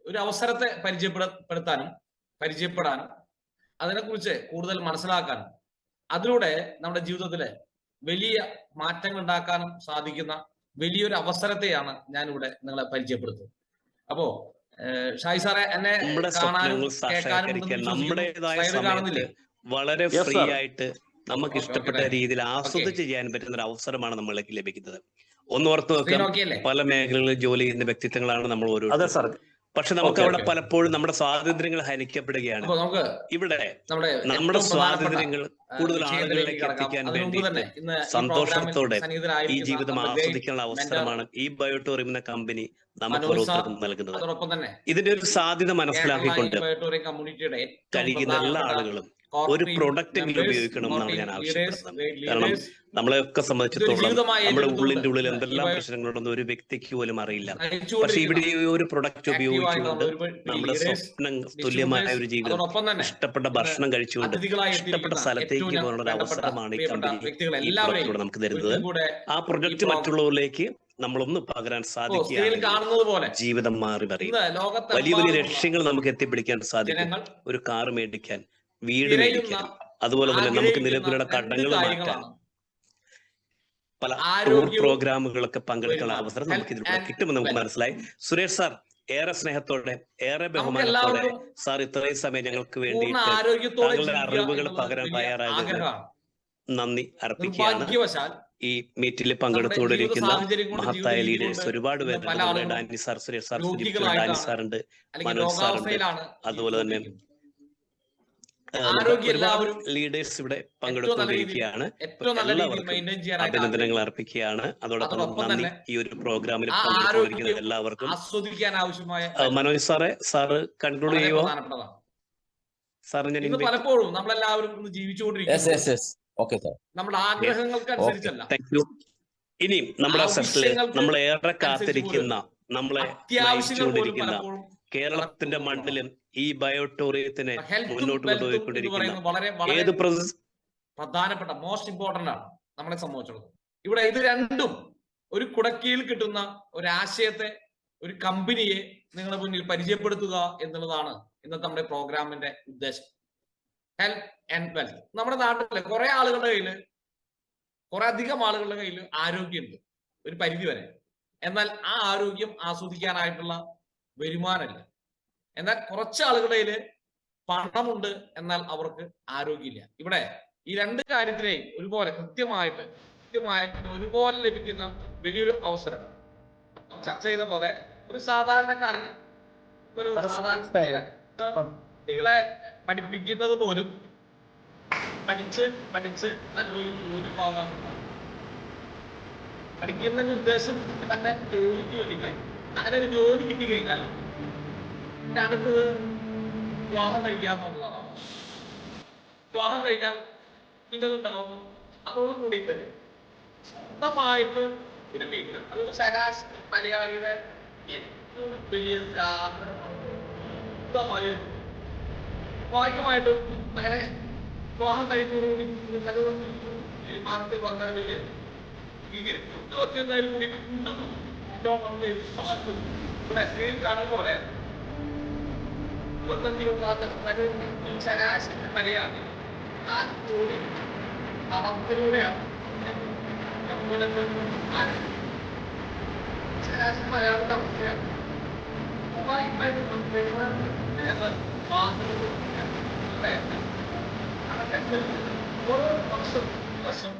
ഒരു അവസരത്തെ പരിചയപ്പെടാനും അതിനെക്കുറിച്ച് കൂടുതൽ മനസ്സിലാക്കാനും അതിലൂടെ നമ്മുടെ ജീവിതത്തിലെ വലിയ മാറ്റങ്ങൾ ഉണ്ടാക്കാനും സാധിക്കുന്ന വലിയൊരു അവസരത്തെയാണ് ഞാനിവിടെ നിങ്ങളെ പരിചയപ്പെടുത്തുന്നത്. അപ്പോ ഷായി സാറെ, എന്നെ കാണാനും നമ്മുടേതായ വളരെ ഫ്രീ ആയിട്ട് നമുക്ക് ഇഷ്ടപ്പെട്ട രീതിയിൽ ആസ്വദിച്ച് ചെയ്യാൻ പറ്റുന്ന ഒരു അവസരമാണ് നമ്മൾക്ക് ലഭിക്കുന്നത്. ഒന്ന് ഓർത്ത് നോക്കാം, പല മേഖലകളിൽ ജോലി ചെയ്യുന്ന വ്യക്തിത്വങ്ങളാണ് നമ്മൾ ഓരോരുത്തരും. പക്ഷെ നമുക്ക് അവിടെ പലപ്പോഴും നമ്മുടെ സ്വാതന്ത്ര്യങ്ങൾ ഹനിക്കപ്പെടുകയാണ്. ഇവിടെ നമ്മുടെ സ്വാതന്ത്ര്യങ്ങൾ കൂടുതൽ ആളുകളിലേക്ക് എത്തിക്കാൻ വേണ്ടിയിട്ട് സന്തോഷത്തോടെ ഈ ജീവിതം ആസ്വദിക്കാനുള്ള അവസരമാണ് ഈ ബയോടൂറിയം എന്ന കമ്പനി നമുക്ക് ഓരോരുത്തർക്കും നൽകുന്നത്. ഇതിന്റെ ഒരു സാധ്യത മനസ്സിലാക്കിക്കൊണ്ട് കഴിയുന്ന എല്ലാ ആളുകളും ഒരു പ്രൊഡക്റ്റ് ഉപയോഗിക്കണം എന്നാണ് ഞാൻ ആവശ്യപ്പെടുന്നത്. കാരണം നമ്മളെയൊക്കെ സംബന്ധിച്ചിടത്തോളം നമ്മുടെ ഉള്ളിന്റെ ഉള്ളിൽ എന്തെല്ലാം പ്രശ്നങ്ങളുണ്ടെന്ന് ഒരു വ്യക്തിക്ക് പോലും അറിയില്ല. പക്ഷെ ഇവിടെ ഈ ഒരു പ്രൊഡക്റ്റ് ഉപയോഗിച്ചുകൊണ്ട് നമ്മുടെ സ്വപ്നം തുല്യമായ ഒരു ജീവിതം, ഇഷ്ടപ്പെട്ട ഭക്ഷണം കഴിച്ചുകൊണ്ട് ഇഷ്ടപ്പെട്ട സ്ഥലത്തേക്ക് പോകാനുള്ള ഒരു അവസരമാണ് ഈ കമ്പനി ഈ പ്രൊഡക്റ്റിലൂടെ നമുക്ക് തരുന്നത്. ആ പ്രൊഡക്റ്റ് മറ്റുള്ളവരിലേക്ക് നമ്മളൊന്ന് പകരാൻ സാധിക്കുകയാണെങ്കിൽ ജീവിതം മാറി പറയും. വലിയ വലിയ ലക്ഷ്യങ്ങൾ നമുക്ക് എത്തിപ്പിടിക്കാൻ സാധിക്കും. ഒരു കാർ മേടിക്കാൻ, വീട് മേടിക്കാൻ, അതുപോലെ തന്നെ നമുക്ക് നിലവിലുള്ള കടങ്ങൾ മാറ്റാൻ, പല ടൂർ പ്രോഗ്രാമുകളൊക്കെ പങ്കെടുക്കാനുള്ള അവസരം നമുക്ക് ഇതിലൂടെ കിട്ടുമെന്ന് നമുക്ക് മനസ്സിലായി. സുരേഷ് സാർ, ഏറെ സ്നേഹത്തോടെ, ഏറെ ബഹുമാനത്തോടെ സാർ ഇത്രയും സമയം ഞങ്ങൾക്ക് വേണ്ടിയിട്ട് താങ്കളുടെ അറിവുകൾ പകരാൻ തയ്യാറാകുന്നത് നന്ദി അർപ്പിക്കുകയാണ്. ഈ മീറ്റിൽ പങ്കെടുത്തുകൊണ്ടിരിക്കുന്ന മഹത്തായ ലീഡേഴ്സ് ഒരുപാട് പേരുണ്ട്. ഡാനി സാർ, സുരേഷ് സാർ, ഡാനി സാറുണ്ട്, മനോജ് സാറുണ്ട്, അതുപോലെ തന്നെ ലീഡേഴ്സ് ഇവിടെ പങ്കെടുത്തുകൊണ്ടിരിക്കുകയാണ്. എല്ലാവർക്കും അഭിനന്ദനങ്ങൾ അർപ്പിക്കുകയാണ്. അതോടൊപ്പം നന്ദി ഈ ഒരു പ്രോഗ്രാമിൽ പങ്കെടുത്തുകൊണ്ടിരിക്കുന്ന എല്ലാവർക്കും. മനോജ് സാറ് കൺക്ലൂഡ് ചെയ്യുമോ? സാർ, ഞാൻ പലപ്പോഴും നമ്മളെല്ലാവരും ജീവിച്ചുകൊണ്ടിരിക്കുന്നത് നമ്മുടെ ആഗ്രഹങ്ങൾക്കനുസരിച്ചല്ല. ഇനിയും നമ്മുടെ സെഷനിൽ നമ്മളേറെ കാത്തിരിക്കുന്ന, നമ്മളെ നയിച്ചുകൊണ്ടിരിക്കുന്ന കേരളത്തിന്റെ മണ്ണിലും ഈ ബയോടൂറിയത്തിനെ മുന്നോട്ട് കൊണ്ടുപോയിക്കൊണ്ടിരിക്കുന്ന ഏത് പ്രധാനപ്പെട്ട മോസ്റ്റ് ഇമ്പോർട്ടന്റ് ആണ് നമ്മളെ സംബന്ധിച്ചിടത്തോളം. ഇവിടെ ഇത് രണ്ടും ഒരു കുടക്കീഴിൽ കിട്ടുന്ന ഒരു ആശയത്തെ, ഒരു കമ്പനിയെ നിങ്ങളുടെ മുന്നിൽ പരിചയപ്പെടുത്തുക എന്നുള്ളതാണ് ഇന്നത്തെ നമ്മുടെ പ്രോഗ്രാമിന്റെ ഉദ്ദേശം. Health and wealth. നമ്മുടെ നാട്ടിലെ കുറെ അധികം ആളുകളുടെ കയ്യിൽ ആരോഗ്യമുണ്ട് ഒരു പരിധി വരെ. എന്നാൽ ആ ആരോഗ്യം ആസ്വദിക്കാനായിട്ടുള്ള വരുമാനമില്ല. എന്നാൽ കുറച്ച് ആളുകളുടെ കയ്യിൽ പണമുണ്ട്, എന്നാൽ അവർക്ക് ആരോഗ്യമില്ല. ഇവിടെ ഈ രണ്ട് കാര്യത്തിനെയും ഒരുപോലെ കൃത്യമായിട്ട് ഒരുപോലെ ലഭിക്കുന്ന വലിയൊരു അവസരം. ചർച്ച ചെയ്ത പോലെ ഒരു സാധാരണക്കാരൻ, കുട്ടികളെ പഠിപ്പിക്കുന്നത് പോലും പഠിച്ച് പഠിക്കുന്ന ഉദ്ദേശം തന്നെ അങ്ങനെ ഒരു ജോലി കിട്ടി കഴിഞ്ഞാൽ അടുത്ത് വിവാഹം കഴിക്കാന്നുള്ളതാണ്. വിവാഹം കഴിക്കാൻ ഇതുണ്ടാവും. അതോടുകൂടിയിട്ട് സ്വന്തമായിട്ട് ഒരു വീട്, അത് ശരാശരി മലയാളിയുടെ ഏറ്റവും വലിയ സ്വാഭാവികമായിട്ടും അങ്ങനെ വിവാഹം കഴിക്കുന്നതോടുകൂടി മാനത്തിൽ വന്നാൽ വലിയ കാണുന്ന പോലെ ശരാശരി മലയാളി ആ ജോലി അവത്തിലൂടെയാണ് ശരാശരി മലയാളത്തെ അവസ്ഥയാണ്. ഓരോ വർഷം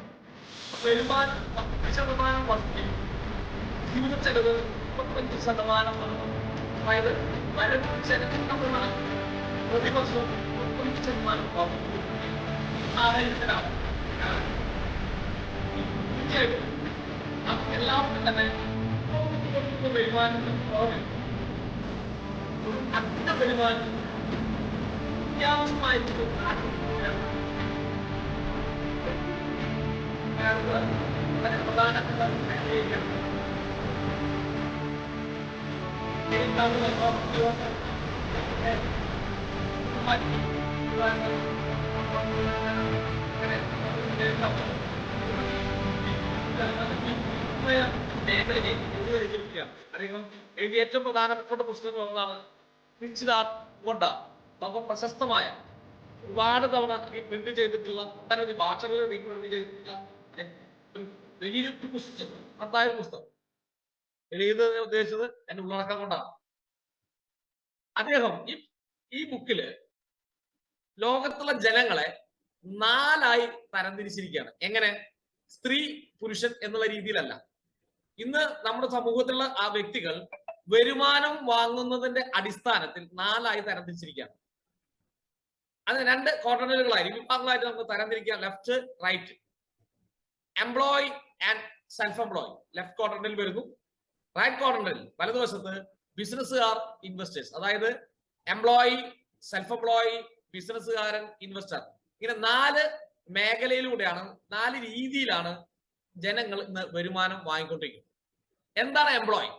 വരുമാനം 10% വർദ്ധിക്കും. ജീവിത ചെലവ് 35% വർദ്ധിക്കും. അതായത് വരവ് ചെലവിൽ നമ്മളാണ് പ്രതിവർഷവും 30% വർദ്ധിക്കും. ആദായത്തിലാണ് തീർച്ചയായിട്ടും എല്ലാവർക്കും തന്നെ വരുമാനം അധിക വരുമാനം അത്യാവശ്യമായിട്ട് പ്രധാനപ്പെട്ട ഏറ്റവും പ്രധാനപ്പെട്ട പുസ്തകം ഒന്നാണ് കൊണ്ടാണ് നമുക്ക് പ്രശസ്തമായ ഒരുപാട് തവണ പ്രിന്റ് ചെയ്തിട്ടുള്ള ഒട്ടനവധി ഭാഷകളിൽ റീപ്രിന്റ് ചെയ്തിട്ടുള്ള വലിയൊരു പുസ്തകം, നന്നായ പുസ്തകം എഴുതുന്നത് ഉദ്ദേശിച്ചത് എന്റെ ഉള്ളടക്കം കൊണ്ടാണ്. അദ്ദേഹം ഈ ബുക്കില് ലോകത്തുള്ള ജനങ്ങളെ 4 തരംതിരിച്ചിരിക്കുകയാണ്. എങ്ങനെ? സ്ത്രീ പുരുഷൻ എന്നുള്ള രീതിയിലല്ല. ഇന്ന് നമ്മുടെ സമൂഹത്തിലുള്ള ആ വ്യക്തികൾ വരുമാനം വാങ്ങുന്നതിന്റെ അടിസ്ഥാനത്തിൽ 4 തരംതിരിച്ചിരിക്കുകയാണ്. അത് 2 ക്വാഡ്രന്റുകളായിരിക്കും, വിഭാഗങ്ങളായിട്ട് നമുക്ക് തരംതിരിക്കാം. Left, right. Employee and self employee left ക്വാഡ്രന്റിൽ വരുന്നു. റൈറ്റ് ക്വാഡ്രന്റിൽ വലതുവശത്ത് ബിസിനസ്സുകാർ, ഇൻവെസ്റ്റേഴ്സ്. അതായത് എംപ്ലോയി, സെൽഫ് എംപ്ലോയി, ബിസിനസ്സുകാരൻ, ഇൻവെസ്റ്റർ. ഇങ്ങനെ 4 മേഖലയിലൂടെയാണ്, 4 രീതിയിലാണ് ജനങ്ങൾ ഇന്ന് വരുമാനം വാങ്ങിക്കൊണ്ടിരിക്കുന്നത്. എന്താണ് എംപ്ലോയി?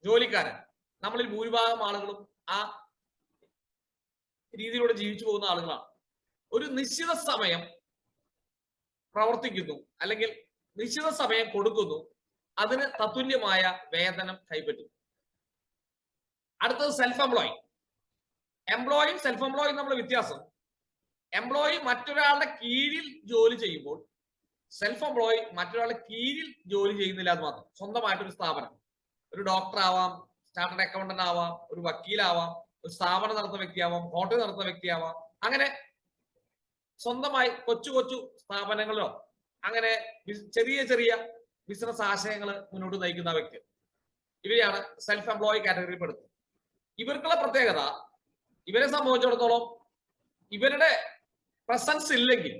ജോലിക്കാരൻ. നമ്മളിൽ ഭൂരിഭാഗം ആളുകളും ആ രീതിയിലൂടെ ജീവിച്ചു പോകുന്ന ആളുകളാണ്. ഒരു നിശ്ചിത സമയം പ്രവർത്തിക്കുന്നു, അല്ലെങ്കിൽ നിശ്ചിത സമയം കൊടുക്കുന്നു, അതിന് തത്തുല്യമായ വേതനം കൈപ്പറ്റും. അടുത്തത് സെൽഫ് എംപ്ലോയി. എംപ്ലോയിയും സെൽഫ് എംപ്ലോയിയും തമ്മിലുള്ള വ്യത്യാസം, എംപ്ലോയി മറ്റൊരാളുടെ കീഴിൽ ജോലി ചെയ്യുമ്പോൾ സെൽഫ് എംപ്ലോയി മറ്റൊരാളുടെ കീഴിൽ ജോലി ചെയ്യുന്നില്ല എന്ന് മാത്രം. സ്വന്തമായിട്ടൊരു സ്ഥാപനം, ഒരു ഡോക്ടർ ആവാം, സ്റ്റാർട്ടേഡ് അക്കൗണ്ടന്റ് ആവാം, ഒരു വക്കീലാവാം, ഒരു സ്ഥാപനം നടത്തുന്ന വ്യക്തിയാവാം, ഹോട്ടൽ നടത്തുന്ന വ്യക്തിയാവാം. അങ്ങനെ സ്വന്തമായി കൊച്ചു കൊച്ചു സ്ഥാപനങ്ങളോ അങ്ങനെ ചെറിയ ചെറിയ ബിസിനസ് ആശയങ്ങൾ മുന്നോട്ട് നയിക്കുന്ന വ്യക്തി, ഇവരെയാണ് സെൽഫ് എംപ്ലോയി കാറ്റഗറിയിൽ പെടുന്നത്. ഇവർക്കുള്ള പ്രത്യേകത, ഇവരെ സംബന്ധിച്ചിടത്തോളം ഇവരുടെ പ്രസൻസ് ഇല്ലെങ്കിൽ,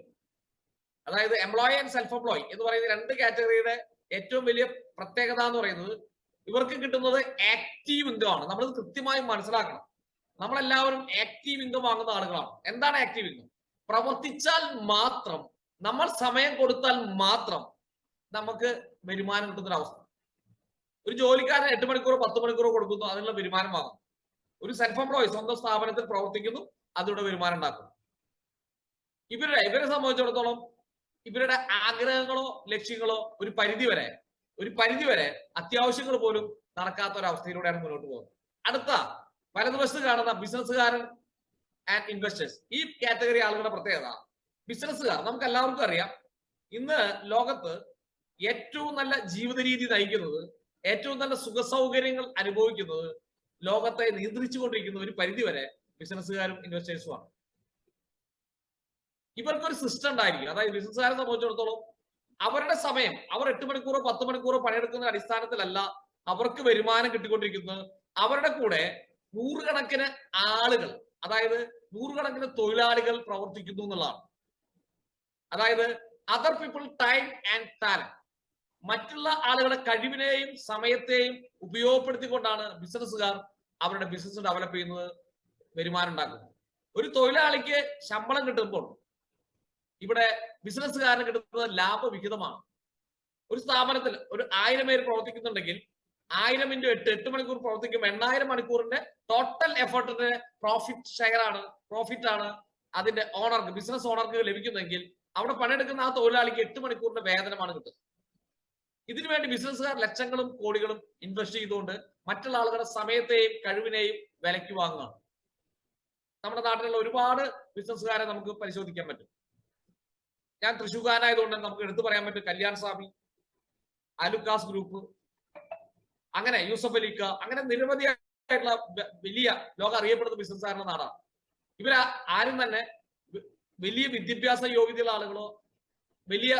അതായത് എംപ്ലോയി ആൻഡ് സെൽഫ് എംപ്ലോയി എന്ന് പറയുന്ന 2 കാറ്റഗറിയുടെ ഏറ്റവും വലിയ പ്രത്യേകത എന്ന് പറയുന്നത്, ഇവർക്ക് കിട്ടുന്നത് ആക്റ്റീവ് ഇൻകം ആണ്. നമ്മൾ കൃത്യമായി മനസ്സിലാക്കണം. നമ്മളെല്ലാവരും ആക്റ്റീവ് ഇൻകം വാങ്ങുന്ന ആളുകളാണ്. എന്താണ് ആക്റ്റീവ് ഇൻകം? പ്രവർത്തിച്ചാൽ മാത്രം, നമ്മൾ സമയം കൊടുത്താൽ മാത്രം നമുക്ക് വരുമാനം കിട്ടുന്ന അവസ്ഥ. ഒരു ജോലിക്കാരൻ 8 മണിക്കൂറോ 10 മണിക്കൂറോ കൊടുക്കുന്നു, അതിനുള്ള വരുമാനം വാങ്ങും. ഒരു സെൽഫ് എംപ്ലോയി സ്വന്തം സ്ഥാപനത്തിൽ പ്രവർത്തിക്കുന്നു, അതിലൂടെ വരുമാനം ഉണ്ടാക്കുന്നു. ഇവരെ സംബന്ധിച്ചിടത്തോളം ഇവരുടെ ആഗ്രഹങ്ങളോ ലക്ഷ്യങ്ങളോ ഒരു പരിധി വരെ അത്യാവശ്യങ്ങൾ പോലും നടക്കാത്ത ഒരവസ്ഥയിലൂടെയാണ് മുന്നോട്ട് പോകുന്നത്. അടുത്ത വലതുവശത്ത് കാണുന്ന ബിസിനസ്സുകാരൻ ആൻഡ് ഇൻവെസ്റ്റേഴ്സ്, ഈ കാറ്റഗറി ആളുകളുടെ പ്രത്യേകത, ബിസിനസ്സുകാർ നമുക്ക് എല്ലാവർക്കും അറിയാം, ഇന്ന് ലോകത്ത് ഏറ്റവും നല്ല ജീവിത രീതി നയിക്കുന്നത്, ഏറ്റവും നല്ല സുഖസൗകര്യങ്ങൾ അനുഭവിക്കുന്നത്, ലോകത്തെ നിയന്ത്രിച്ചുകൊണ്ടിരിക്കുന്ന ഒരു പരിധിവരെ ബിസിനസ്സുകാരും ഇൻവെസ്റ്റേഴ്സുമാണ്. ഇവർക്കൊരു സിസ്റ്റം ഉണ്ടായിരിക്കും. അതായത് ബിസിനസ്സുകാരെ സംബന്ധിച്ചിടത്തോളം അവരുടെ സമയം, അവർ 8 മണിക്കൂറോ 10 മണിക്കൂറോ പണിയെടുക്കുന്ന അടിസ്ഥാനത്തിലല്ല അവർക്ക് വരുമാനം കിട്ടിക്കൊണ്ടിരിക്കുന്നത്. അവരുടെ കൂടെ നൂറുകണക്കിന് ആളുകൾ, അതായത് നൂറുകണക്കിന് തൊഴിലാളികൾ പ്രവർത്തിക്കുന്നു എന്നുള്ളതാണ്. അതായത് other people time and talent, മറ്റുള്ള ആളുകളുടെ കഴിവിനെയും സമയത്തെയും ഉപയോഗപ്പെടുത്തിക്കൊണ്ടാണ് ബിസിനസ്സുകാർ അവരുടെ ബിസിനസ് ഡെവലപ്പ് ചെയ്യുന്നത്, വരുമാനം ഉണ്ടാക്കുന്നത്. ഒരു തൊഴിലാളിക്ക് ശമ്പളം കിട്ടുമ്പോൾ ഇവിടെ ബിസിനസ്സുകാരന് കിട്ടുന്നത് ലാഭവിഹിതമാണ്. ഒരു സ്ഥാപനത്തിൽ ഒരു 1000 പേര് പ്രവർത്തിക്കുന്നുണ്ടെങ്കിൽ 1000 × 8 മണിക്കൂർ പ്രവർത്തിക്കുമ്പോൾ 8000 മണിക്കൂറിന്റെ ടോട്ടൽ എഫർട്ടിന്റെ പ്രോഫിറ്റ് ആണ് അതിന്റെ ഓണർക്ക്, ബിസിനസ് ഓണർക്ക് ലഭിക്കുന്നെങ്കിൽ അവിടെ പണിയെടുക്കുന്ന ആ തൊഴിലാളിക്ക് 8 മണിക്കൂറിന്റെ വേതനമാണ് കിട്ടുന്നത്. ഇതിനുവേണ്ടി ബിസിനസ്സുകാർ ലക്ഷങ്ങളും കോടികളും ഇൻവെസ്റ്റ് ചെയ്തുകൊണ്ട് മറ്റുള്ള ആളുകളുടെ സമയത്തെയും കഴിവിനെയും വിലയ്ക്ക് വാങ്ങുകയാണ്. നമ്മുടെ നാട്ടിലുള്ള ഒരുപാട് ബിസിനസ്സുകാരെ നമുക്ക് പരിശോധിക്കാൻ പറ്റും. ഞാൻ തൃശ്ശൂർക്കാരനായതുകൊണ്ട് നമുക്ക് എടുത്തു പറയാൻ പറ്റും കല്യാൺ സ്വാമി, അലുക്കാസ് ഗ്രൂപ്പ്, അങ്ങനെ യൂസഫ് അലിക്ക, അങ്ങനെ നിരവധിയായിട്ടുള്ള വലിയ ലോകം അറിയപ്പെടുന്ന ബിസിനസ്സുകാരുടെ നാടാണ്. ഇവർ ആരും തന്നെ വലിയ വിദ്യാഭ്യാസ യോഗ്യതയുള്ള ആളുകളോ വലിയ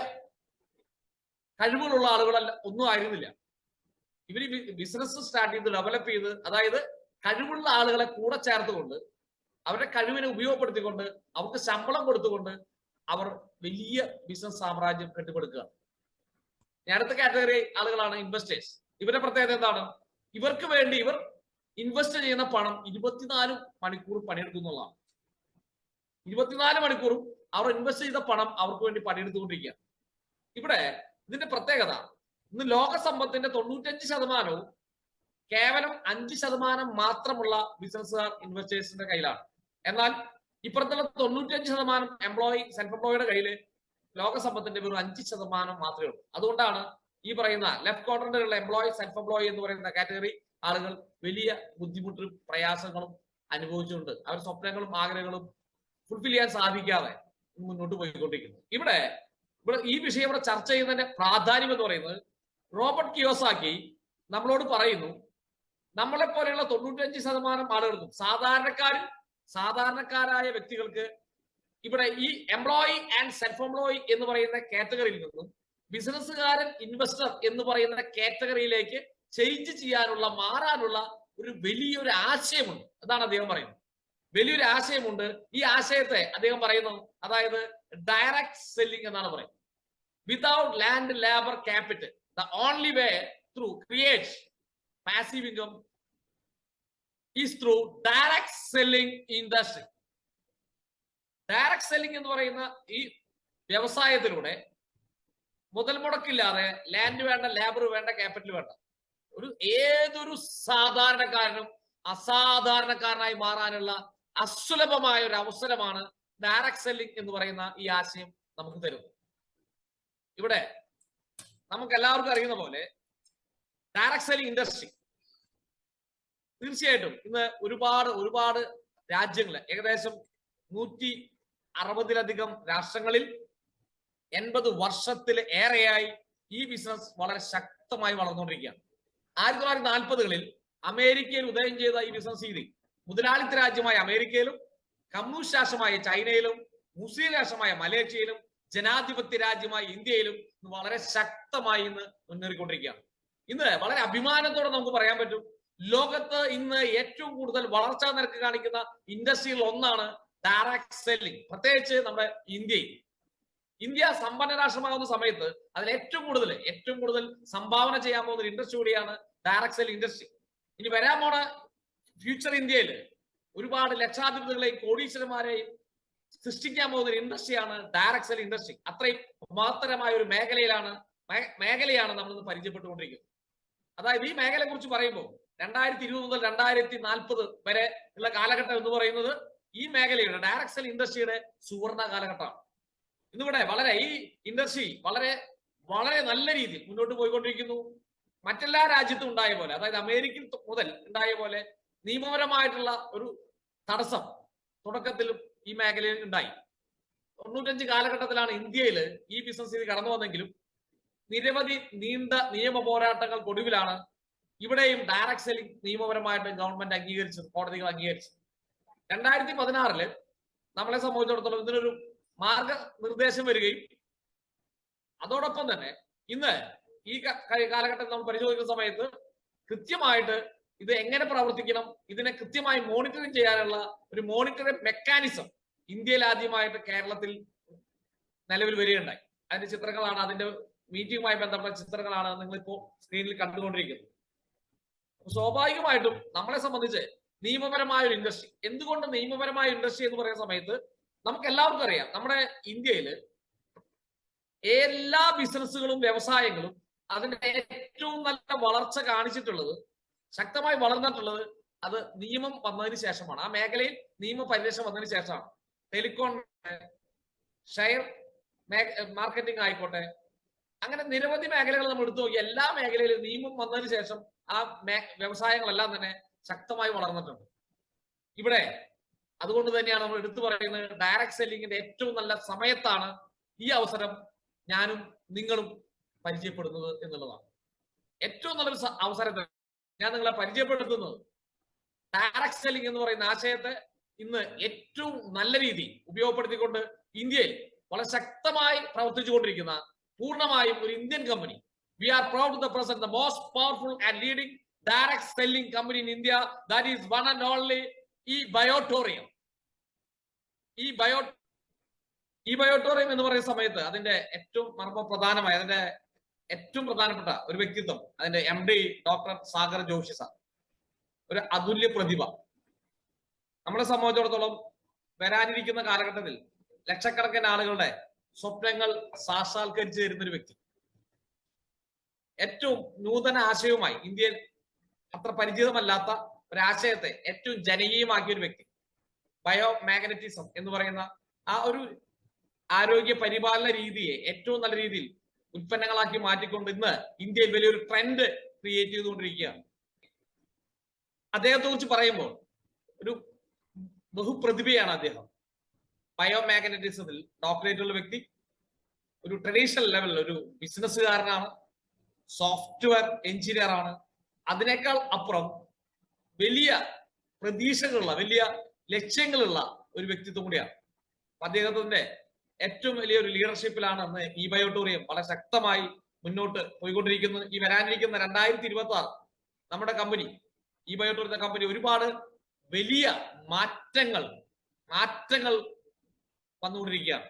കഴിവുകളുള്ള ആളുകളല്ല ഒന്നും ആയിരുന്നില്ല. ഇവർ ബിസിനസ് സ്റ്റാർട്ട് ചെയ്ത് ഡെവലപ്പ് ചെയ്ത്, അതായത് കഴിവുള്ള ആളുകളെ കൂടെ ചേർത്തുകൊണ്ട് അവരുടെ കഴിവിനെ ഉപയോഗപ്പെടുത്തിക്കൊണ്ട് അവർക്ക് ശമ്പളം കൊടുത്തുകൊണ്ട് അവർ വലിയ ബിസിനസ് സാമ്രാജ്യം കെട്ടിപ്പടുക്കുക. അടുത്ത കാറ്റഗറി ആളുകളാണ് ഇൻവെസ്റ്റേഴ്സ്. ഇവരുടെ പ്രത്യേകത എന്താണ്? ഇവർക്ക് വേണ്ടി ഇവർ ഇൻവെസ്റ്റ് ചെയ്യുന്ന പണം 24 മണിക്കൂർ പണിയെടുക്കുന്നുള്ളതാണ്. 24 മണിക്കൂറും അവർ ഇൻവെസ്റ്റ് ചെയ്ത പണം അവർക്ക് വേണ്ടി പണിയെടുത്തുകൊണ്ടിരിക്കുക. ഇവിടെ ഇതിന്റെ പ്രത്യേകത, ഇന്ന് ലോക സമ്പത്തിന്റെ 95% കേവലം 5% മാത്രമുള്ള ബിസിനസ്സുകാർ ഇൻവെസ്റ്റേഴ്സിന്റെ കയ്യിലാണ്. എന്നാൽ ഇപ്പുറത്തുള്ള 95% എംപ്ലോയി സെൽഫ് എംപ്ലോയിയുടെ കയ്യില് ലോക സമ്പത്തിന്റെ വെറും 5% മാത്രമേ ഉള്ളൂ. അതുകൊണ്ടാണ് ഈ പറയുന്ന ലെഫ്റ്റ് ക്വാഡ്രന്റിലുള്ള എംപ്ലോയി സെൽഫ് എംപ്ലോയി എന്ന് പറയുന്ന കാറ്റഗറി ആളുകൾ വലിയ ബുദ്ധിമുട്ടും പ്രയാസങ്ങളും അനുഭവിച്ചുകൊണ്ട് അവരുടെ സ്വപ്നങ്ങളും ആഗ്രഹങ്ങളും ഫുൾഫിൽ ചെയ്യാൻ സാധിക്കാതെ മുന്നോട്ട് പോയിക്കൊണ്ടിരിക്കുന്നു. ഇവിടെ ഈ വിഷയം ഇവിടെ ചർച്ച ചെയ്യുന്നതിന്റെ പ്രാധാന്യം എന്ന് പറയുന്നത്, റോബർട്ട് കിയോസാക്കി നമ്മളോട് പറയുന്നു, നമ്മളെ പോലെയുള്ള 95% ആളുകൾക്കും സാധാരണക്കാരായ വ്യക്തികൾക്ക് ഇവിടെ ഈ എംപ്ലോയി ആൻഡ് സെൽഫ് എംപ്ലോയി എന്ന് പറയുന്ന കാറ്റഗറിയിൽ നിന്നും ബിസിനസ്സുകാരൻ, ഇൻവെസ്റ്റർ എന്ന് പറയുന്ന കാറ്റഗറിയിലേക്ക് ചേഞ്ച് ചെയ്യാനുള്ള, മാറാനുള്ള ഒരു വലിയൊരു ആശയമുണ്ട്. അതാണ് അദ്ദേഹം പറയുന്നത്. വലിയൊരു ആശയമുണ്ട്. ഈ ആശയത്തെ അദ്ദേഹം പറയുന്നു, അതായത് ഡയറക്ട് സെല്ലിംഗ് എന്നാണ് പറയുന്നത്. Without land labour capital, the only way through create passive income is through direct selling industry. Direct selling എന്ന് പറയുന്ന ഈ വ്യവസായത്തിലൂടെ മുതൽ മുടക്കില്ലാതെ, ലാൻഡ് വേണ്ട, ലേബർ വേണ്ട, ക്യാപിറ്റൽ വേണ്ട, ഏതൊരു സാധാരണക്കാരനും അസാധാരണക്കാരനായി മാറാനുള്ള അസുലഭമായ ഒരു അവസരമാണ് ഡയറക്ട് സെല്ലിംഗ് എന്ന് പറയുന്ന ഈ ആശയം നമുക്ക് തരുന്നത്. ഇവിടെ നമുക്ക് എല്ലാവർക്കും അറിയുന്ന പോലെ ഡയറക്ട് സെല്ലിംഗ് ഇൻഡസ്ട്രി തീർച്ചയായിട്ടും ഇന്ന് ഒരുപാട് രാജ്യങ്ങൾ, ഏകദേശം 160-ലധികം രാഷ്ട്രങ്ങളിൽ 80 വർഷത്തിലേറെയായി ഈ ബിസിനസ് വളരെ ശക്തമായി വളർന്നുകൊണ്ടിരിക്കുകയാണ്. 1940-കളിൽ അമേരിക്കയിൽ ഉദയം ചെയ്ത ഈ ബിസിനസ് രീതി മുതലാളിത്ത രാജ്യമായ അമേരിക്കയിലും, കമ്മ്യൂണിസ്റ്റ് രാഷ്ട്രമായ ചൈനയിലും, മുസ്ലിം രാഷ്ട്രമായ മലേഷ്യയിലും, ജനാധിപത്യ രാജ്യമായ ഇന്ത്യയിലും വളരെ ശക്തമായി ഇന്ന് മുന്നേറിക്കൊണ്ടിരിക്കുകയാണ്. ഇന്ന് വളരെ അഭിമാനത്തോടെ നമുക്ക് പറയാൻ പറ്റും, ലോകത്ത് ഇന്ന് ഏറ്റവും കൂടുതൽ വളർച്ചാ നിരക്ക് കാണിക്കുന്ന ഇൻഡസ്ട്രിയിൽ ഒന്നാണ് ഡയറക്ട് സെല്ലിംഗ്. പ്രത്യേകിച്ച് നമ്മുടെ ഇന്ത്യ സമ്പന്ന രാഷ്ട്രമാകുന്ന സമയത്ത് അതിൽ ഏറ്റവും കൂടുതൽ സംഭാവന ചെയ്യാൻ പോകുന്ന ഒരു ഇൻഡസ്ട്രി കൂടിയാണ് ഡയറക്ട് സെല്ലിംഗ് ഇൻഡസ്ട്രി. ഇനി വരാൻ പോണ ഫ്യൂച്ചർ ഇന്ത്യയിൽ ഒരുപാട് ലക്ഷാധിപതികളെയും കോടീശ്വരന്മാരെയും സൃഷ്ടിക്കാൻ പോകുന്ന ഒരു ഇൻഡസ്ട്രിയാണ് ഡയറക്ട് സെല്ലിംഗ് ഇൻഡസ്ട്രി. അത്രയും മഹത്തരമായ ഒരു മേഖലയാണ് നമ്മൾ ഇന്ന് പരിചയപ്പെട്ടുകൊണ്ടിരിക്കുന്നത്. അതായത് ഈ മേഖലയെ കുറിച്ച് പറയുമ്പോൾ 2020 മുതൽ 2040 വരെ ഉള്ള കാലഘട്ടം എന്ന് പറയുന്നത് ഈ മേഖലയുടെ ഡയറക്ട് സെല്ലിംഗ് ഇൻഡസ്ട്രിയുടെ സുവർണ കാലഘട്ടമാണ്. ഇന്നിവിടെ ഈ ഇൻഡസ്ട്രി വളരെ നല്ല രീതിയിൽ മുന്നോട്ട് പോയിക്കൊണ്ടിരിക്കുന്നു. മറ്റെല്ലാ രാജ്യത്തും ഉണ്ടായ പോലെ, അതായത് അമേരിക്കൻ മുതൽ ഉണ്ടായ പോലെ നിയമപരമായിട്ടുള്ള ഒരു തടസ്സം തുടക്കത്തിലും ഈ മേഖലയിൽ ഉണ്ടായി. 95 കാലഘട്ടത്തിലാണ് ഇന്ത്യയിൽ ഈ ബിസിനസ് രീതി കടന്നു വന്നെങ്കിലും നിരവധി നീണ്ട നിയമ പോരാട്ടങ്ങൾക്കൊടുവിലാണ് ഇവിടെയും ഡയറക്ട് സെല്ലിംഗ് നിയമപരമായിട്ട് ഗവൺമെന്റ് അംഗീകരിച്ചത്, കോടതികൾ അംഗീകരിച്ചത്. 2016 നമ്മളെ സംബന്ധിച്ചിടത്തോളം ഇതിനൊരു മാർഗനിർദ്ദേശം വരികയും അതോടൊപ്പം തന്നെ ഇന്ന് ഈ കാലഘട്ടത്തിൽ നമ്മൾ പരിശോധിക്കുന്ന സമയത്ത് കൃത്യമായിട്ട് ഇത് എങ്ങനെ പ്രവർത്തിക്കണം, ഇതിനെ കൃത്യമായി മോണിറ്ററിംഗ് ചെയ്യാനുള്ള ഒരു മോണിറ്ററിംഗ് മെക്കാനിസം ഇന്ത്യയിൽ ആദ്യമായിട്ട് കേരളത്തിൽ നിലവിൽ വരികയുണ്ടായി. അതിന്റെ ചിത്രങ്ങളാണ്, അതിന്റെ മീറ്റിംഗുമായി ബന്ധപ്പെട്ട ചിത്രങ്ങളാണ് നിങ്ങളിപ്പോ സ്ക്രീനിൽ കണ്ടുകൊണ്ടിരിക്കുന്നത്. സ്വാഭാവികമായിട്ടും നമ്മളെ സംബന്ധിച്ച് നിയമപരമായ ഒരു ഇൻഡസ്ട്രി, എന്തുകൊണ്ട് നിയമപരമായ ഇൻഡസ്ട്രി എന്ന് പറയുന്ന സമയത്ത് നമുക്ക് എല്ലാവർക്കും അറിയാം, നമ്മുടെ ഇന്ത്യയിൽ എല്ലാ ബിസിനസ്സുകളും വ്യവസായങ്ങളും അതിന്റെ ഏറ്റവും നല്ല വളർച്ച കാണിച്ചിട്ടുള്ളത്, ശക്തമായി വളർന്നിട്ടുള്ളത് അത് നിയമം വന്നതിന് ശേഷമാണ്. ആ മേഖലയിൽ നിയമപരിരക്ഷ വന്നതിന് ശേഷമാണ്. ടെലികോം, ഷെയർ മാർക്കറ്റിംഗ് ആയിക്കോട്ടെ, അങ്ങനെ നിരവധി മേഖലകൾ നമ്മൾ എടുത്തു നോക്കി, എല്ലാ മേഖലയിലും നിയമം വന്നതിന് ശേഷം ആ വ്യവസായങ്ങളെല്ലാം തന്നെ ശക്തമായി വളർന്നിട്ടുണ്ട്. ഇവിടെ അതുകൊണ്ട് തന്നെയാണ് നമ്മൾ എടുത്തു പറയുന്നത്, ഡയറക്ട് സെല്ലിങ്ങിന്റെ ഏറ്റവും നല്ല സമയത്താണ് ഈ അവസരം ഞാനും നിങ്ങളും പരിചയപ്പെടുന്നത് എന്നുള്ളതാണ്. ഏറ്റവും നല്ലൊരു അവസരത്തെ ഞാൻ നിങ്ങളെ പരിചയപ്പെടുത്തുന്നത് ഡയറക്ട് സെല്ലിംഗ് എന്ന് പറയുന്ന ആശയത്തെ ഇന്ന് ഏറ്റവും നല്ല രീതിയിൽ ഉപയോഗപ്പെടുത്തിക്കൊണ്ട് ഇന്ത്യയിൽ വളരെ ശക്തമായി പ്രവർത്തിച്ചുകൊണ്ടിരിക്കുന്ന പൂർണ്ണമായും ഒരു Indian company. We are proud to present the most powerful and leading direct selling company in India, that is one and only eBiotorium. eBiotorium എന്ന് പറയുന്ന സമയത്ത് അതിന്റെ ഏറ്റവും മർമ്മപ്രധാനമായ, അതിന്റെ ഏറ്റവും പ്രധാനപ്പെട്ട ഒരു വ്യക്തിത്വം അതിന്റെ MD doctor Sagar Joshi sir, ഒരു അതുല്യ പ്രതിഭ. നമ്മളെ സംബന്ധിച്ചിടത്തോളം വരാനിരിക്കുന്ന കാലഘട്ടത്തിൽ ലക്ഷക്കണക്കിന് ആളുകളുടെ സ്വപ്നങ്ങൾ സാക്ഷാത്കരിച്ചു തരുന്ന ഒരു വ്യക്തി. ഏറ്റവും നൂതന ആശയവുമായി ഇന്ത്യയിൽ അത്ര പരിചിതമല്ലാത്ത ഒരാശയത്തെ ഏറ്റവും ജനകീയമാക്കിയ ഒരു വ്യക്തി. ബയോമാഗ്നറ്റിസം എന്ന് പറയുന്ന ആ ഒരു ആരോഗ്യ പരിപാലന രീതിയെ ഏറ്റവും നല്ല രീതിയിൽ ഉൽപ്പന്നങ്ങളാക്കി മാറ്റിക്കൊണ്ട് ഇന്ന് ഇന്ത്യയിൽ വലിയൊരു ട്രെൻഡ് ക്രിയേറ്റ് ചെയ്തുകൊണ്ടിരിക്കുകയാണ്. അദ്ദേഹത്തെ കുറിച്ച് പറയുമ്പോൾ ഒരു ബഹുപ്രതിഭയാണ് അദ്ദേഹം. ബയോമാഗ്നറ്റിസത്തിൽ ഡോക്ടറേറ്റ് ഉള്ള വ്യക്തി, ഒരു ട്രഡീഷണൽ ലെവലിൽ ഒരു ബിസിനസ്സുകാരനാണ്, സോഫ്റ്റ്വെയർ എഞ്ചിനീയർ ആണ്. അതിനേക്കാൾ അപ്പുറം വലിയ പ്രതീക്ഷകളുള്ള, വലിയ ലക്ഷ്യങ്ങളുള്ള ഒരു വ്യക്തിത്വം കൂടിയാണ്. അദ്ദേഹത്തിന്റെ ഏറ്റവും വലിയ ഒരു ലീഡർഷിപ്പിലാണ് ഇന്ന് ഈ ബയോട്ടോറിയം വളരെ ശക്തമായി മുന്നോട്ട് പോയിക്കൊണ്ടിരിക്കുന്നത്. ഈ വരാനിരിക്കുന്ന 2026 നമ്മുടെ കമ്പനി, ഈ ബയോട്ടോറിയത്തെ കമ്പനി ഒരുപാട് വലിയ മാറ്റങ്ങൾ വന്നുകൊണ്ടിരിക്കുകയാണ്.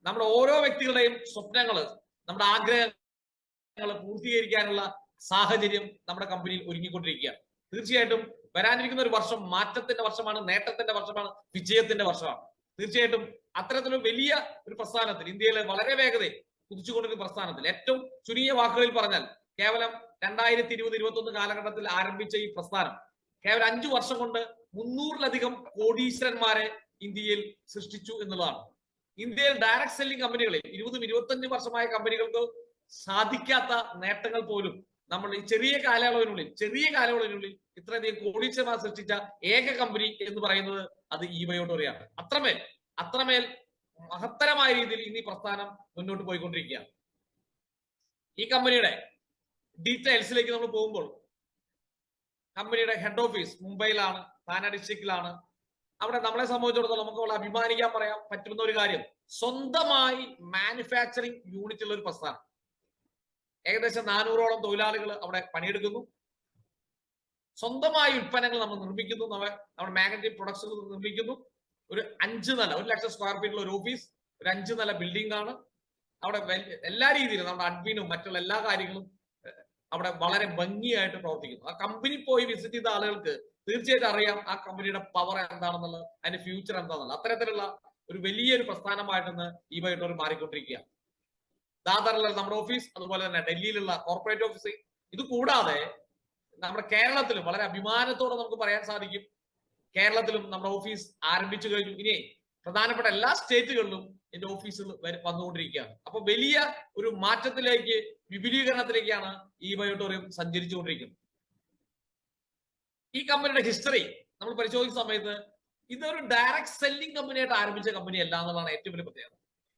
നമ്മുടെ ഓരോ വ്യക്തികളുടെയും സ്വപ്നങ്ങള്, നമ്മുടെ ആഗ്രഹങ്ങൾ പൂർത്തീകരിക്കാനുള്ള സാഹചര്യം നമ്മുടെ കമ്പനിയിൽ ഒരുങ്ങിക്കൊണ്ടിരിക്കുകയാണ്. തീർച്ചയായിട്ടും വരാനിരിക്കുന്ന ഒരു വർഷം മാറ്റത്തിന്റെ വർഷമാണ്, നേട്ടത്തിന്റെ വർഷമാണ്, വിജയത്തിന്റെ വർഷമാണ്. തീർച്ചയായിട്ടും അത്തരത്തിലൊരു വലിയ ഒരു പ്രസ്ഥാനത്തിൽ, ഇന്ത്യയിലെ വളരെ വേഗതയിൽ കുതിച്ചുകൊണ്ടിരിക്കുന്ന പ്രസ്ഥാനത്തിൽ, ഏറ്റവും ചുരുങ്ങിയ വാക്കുകളിൽ പറഞ്ഞാൽ കേവലം 2020-21 കാലഘട്ടത്തിൽ ആരംഭിച്ച ഈ പ്രസ്ഥാനം കേവലം 5 വർഷം കൊണ്ട് 300-ലധികം കോടീശ്വരന്മാരെ ഇന്ത്യയിൽ സൃഷ്ടിച്ചു എന്നുള്ളതാണ്. ഇന്ത്യയിൽ ഡയറക്ട് സെല്ലിംഗ് കമ്പനികളിൽ 20-25 വർഷമായ കമ്പനികൾക്ക് സാധിക്കാത്ത നേട്ടങ്ങൾ പോലും നമ്മൾ ഈ ചെറിയ കാലയളവിനുള്ളിൽ ഇത്രയധികം കോടീശ്വരന്മാർ സൃഷ്ടിച്ച ഏക കമ്പനി എന്ന് പറയുന്നത് അത് ഈ ബയോട്ടോറിയാണ്. അത്രമേൽ മഹത്തരമായ രീതിയിൽ ഇന്ന് ഈ പ്രസ്ഥാനം മുന്നോട്ട് പോയിക്കൊണ്ടിരിക്കുകയാണ്. ഈ കമ്പനിയുടെ ഡീറ്റെയിൽസിലേക്ക് നമ്മൾ പോകുമ്പോൾ, കമ്പനിയുടെ ഹെഡ് ഓഫീസ് മുംബൈയിലാണ്, താന ഡിസ്ട്രിക്റ്റിലാണ്. അവിടെ നമ്മളെ സംബന്ധിച്ചിടത്തോളം നമുക്ക് വളരെ അഭിമാനിക്കാൻ പറയാൻ പറ്റുന്ന ഒരു കാര്യം, സ്വന്തമായി മാനുഫാക്ചറിങ് യൂണിറ്റ് ഉള്ള ഒരു പ്രസ്ഥാനം. ഏകദേശം 400ഓളം തൊഴിലാളികൾ അവിടെ പണിയെടുക്കുന്നു. സ്വന്തമായി ഉൽപ്പന്നങ്ങൾ നമ്മൾ നിർമ്മിക്കുന്നു, നമ്മുടെ മാഗ്നറ്റിക് പ്രൊഡക്ട്സുകൾ നിർമ്മിക്കുന്നു. ഒരു 5 നില, 1 ലക്ഷം സ്ക്വയർ ഫീറ്റുള്ള ഒരു ഓഫീസ്, ഒരു 5 നില ബിൽഡിംഗ് ആണ്. അവിടെ എല്ലാ രീതിയിലും നമ്മുടെ അഡ്മിനും മറ്റുള്ള എല്ലാ കാര്യങ്ങളും അവിടെ വളരെ ഭംഗിയായിട്ട് പ്രവർത്തിക്കുന്നു. ആ കമ്പനി പോയി വിസിറ്റ് ചെയ്ത ആളുകൾക്ക് തീർച്ചയായിട്ടും അറിയാം ആ കമ്പനിയുടെ പവർ എന്താണെന്നുള്ളത്, അതിന്റെ ഫ്യൂച്ചർ എന്താണെന്നുള്ളത്. അത്തരത്തിലുള്ള ഒരു വലിയൊരു പ്രസ്ഥാനമായിട്ടെന്ന് ഈ ബയോട്ടോറിയം മാറിക്കൊണ്ടിരിക്കുകയാണ്. ദാദറിലുള്ള നമ്മുടെ ഓഫീസ്, അതുപോലെ തന്നെ ഡൽഹിയിലുള്ള കോർപ്പറേറ്റ് ഓഫീസ്, ഇത് കൂടാതെ നമ്മുടെ കേരളത്തിലും വളരെ അഭിമാനത്തോടെ നമുക്ക് പറയാൻ സാധിക്കും, കേരളത്തിലും നമ്മുടെ ഓഫീസ് ആരംഭിച്ചു കഴിഞ്ഞു. ഇനി പ്രധാനപ്പെട്ട എല്ലാ സ്റ്റേറ്റുകളിലും ഇതിന്റെ ഓഫീസുകൾ വന്നുകൊണ്ടിരിക്കുകയാണ്. അപ്പൊ വലിയ ഒരു മാറ്റത്തിലേക്ക്, വിപുലീകരണത്തിലേക്കാണ് ഈ ബയോട്ടോറിയം സഞ്ചരിച്ചുകൊണ്ടിരിക്കുന്നത്. ഈ കമ്പനിയുടെ ഹിസ്റ്ററി നമ്മൾ പരിശോധിക്കുന്ന സമയത്ത് ഇതൊരു ഡയറക്ട് സെല്ലിംഗ് കമ്പനിയായിട്ട് ആരംഭിച്ച കമ്പനി അല്ല എന്നുള്ളതാണ് ഏറ്റവും വലിയ പ്രത്യേകത.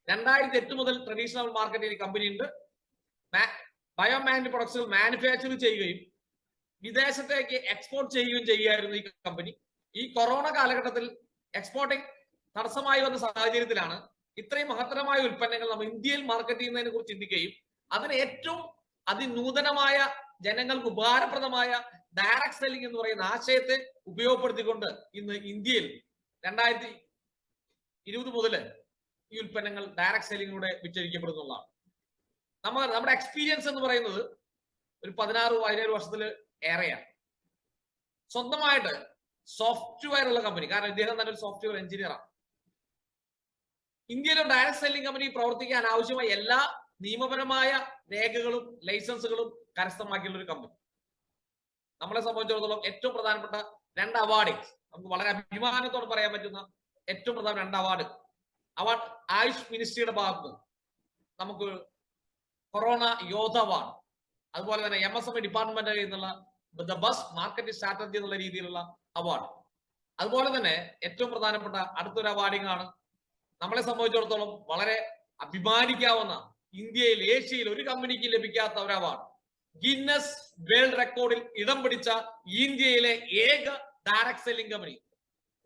2008 മുതൽ ട്രഡീഷണൽ മാർക്കറ്റിൽ ഈ കമ്പനി ഉണ്ട്. ബയോമാഗ്നറ്റിക് പ്രൊഡക്ട്സുകൾ മാനുഫാക്ചർ ചെയ്യുകയും വിദേശത്തേക്ക് എക്സ്പോർട്ട് ചെയ്യുകയും ചെയ്യുകയായിരുന്നു ഈ കമ്പനി. ഈ കൊറോണ കാലഘട്ടത്തിൽ എക്സ്പോർട്ടിംഗ് തടസ്സമായി വന്ന സാഹചര്യത്തിലാണ് ഇത്രയും മഹത്തരമായ ഉൽപ്പന്നങ്ങൾ നമ്മൾ ഇന്ത്യയിൽ മാർക്കറ്റ് ചെയ്യുന്നതിനെ കുറിച്ച് ചിന്തിക്കുകയും അതിന് ഏറ്റവും അതിനൂതനമായ, ജനങ്ങൾക്ക് ഉപകാരപ്രദമായ ഡയറക്ട് സെല്ലിംഗ് എന്ന് പറയുന്ന ആശയത്തെ ഉപയോഗപ്പെടുത്തിക്കൊണ്ട് ഇന്ന് ഇന്ത്യയിൽ 2020 മുതൽ ഈ ഉൽപ്പന്നങ്ങൾ ഡയറക്ട് സെല്ലിങ്ങിലൂടെ വിറ്റഴിക്കപ്പെടുന്നതാണ്. നമ്മുടെ എക്സ്പീരിയൻസ് എന്ന് പറയുന്നത് ഒരു 16-17 വർഷത്തിൽ ഏറെയാണ്. സ്വന്തമായിട്ട് സോഫ്റ്റ്വെയർ ഉള്ള കമ്പനി, കാരണം ഇദ്ദേഹം തന്നെ ഒരു സോഫ്റ്റ്വെയർ എഞ്ചിനീയർ ആണ്. ഇന്ത്യയിലെ ഡയറക്ട് സെല്ലിംഗ് കമ്പനി പ്രവർത്തിക്കാൻ ആവശ്യമായ എല്ലാ നിയമപരമായ രേഖകളും ലൈസൻസുകളും കരസ്ഥമാക്കിയുള്ള ഒരു കമ്പനി. നമ്മളെ സംബന്ധിച്ചിടത്തോളം ഏറ്റവും പ്രധാനപ്പെട്ട 2 അവാർഡ്, നമുക്ക് വളരെ അഭിമാനത്തോടെ പറയാൻ പറ്റുന്ന ഏറ്റവും പ്രധാന 2 അവാർഡ് ആയുഷ് മിനിസ്ട്രിയുടെ ഭാഗത്ത് നമുക്ക് കൊറോണ യോദ്ധ അവാർഡ്, അതുപോലെ തന്നെ MSME ഡിപ്പാർട്ട്മെന്റിൽ നിന്നുള്ള ദ ബെസ്റ്റ് മാർക്കറ്റിംഗ് സ്ട്രാറ്റജി എന്നുള്ള രീതിയിലുള്ള അവാർഡ്. അതുപോലെ തന്നെ ഏറ്റവും പ്രധാനപ്പെട്ട അടുത്തൊരു അവാർഡിംഗ് ആണ് നമ്മളെ സംബന്ധിച്ചിടത്തോളം വളരെ അഭിമാനിക്കാവുന്ന, ഇന്ത്യയിൽ ഏഷ്യയിൽ ഒരു കമ്പനിക്ക് ലഭിക്കാത്ത ഒരു അവാർഡ്, ഗിന്നസ് വേൾഡ് റെക്കോർഡിൽ ഇടം പിടിച്ച ഇന്ത്യയിലെ ഏക direct selling company,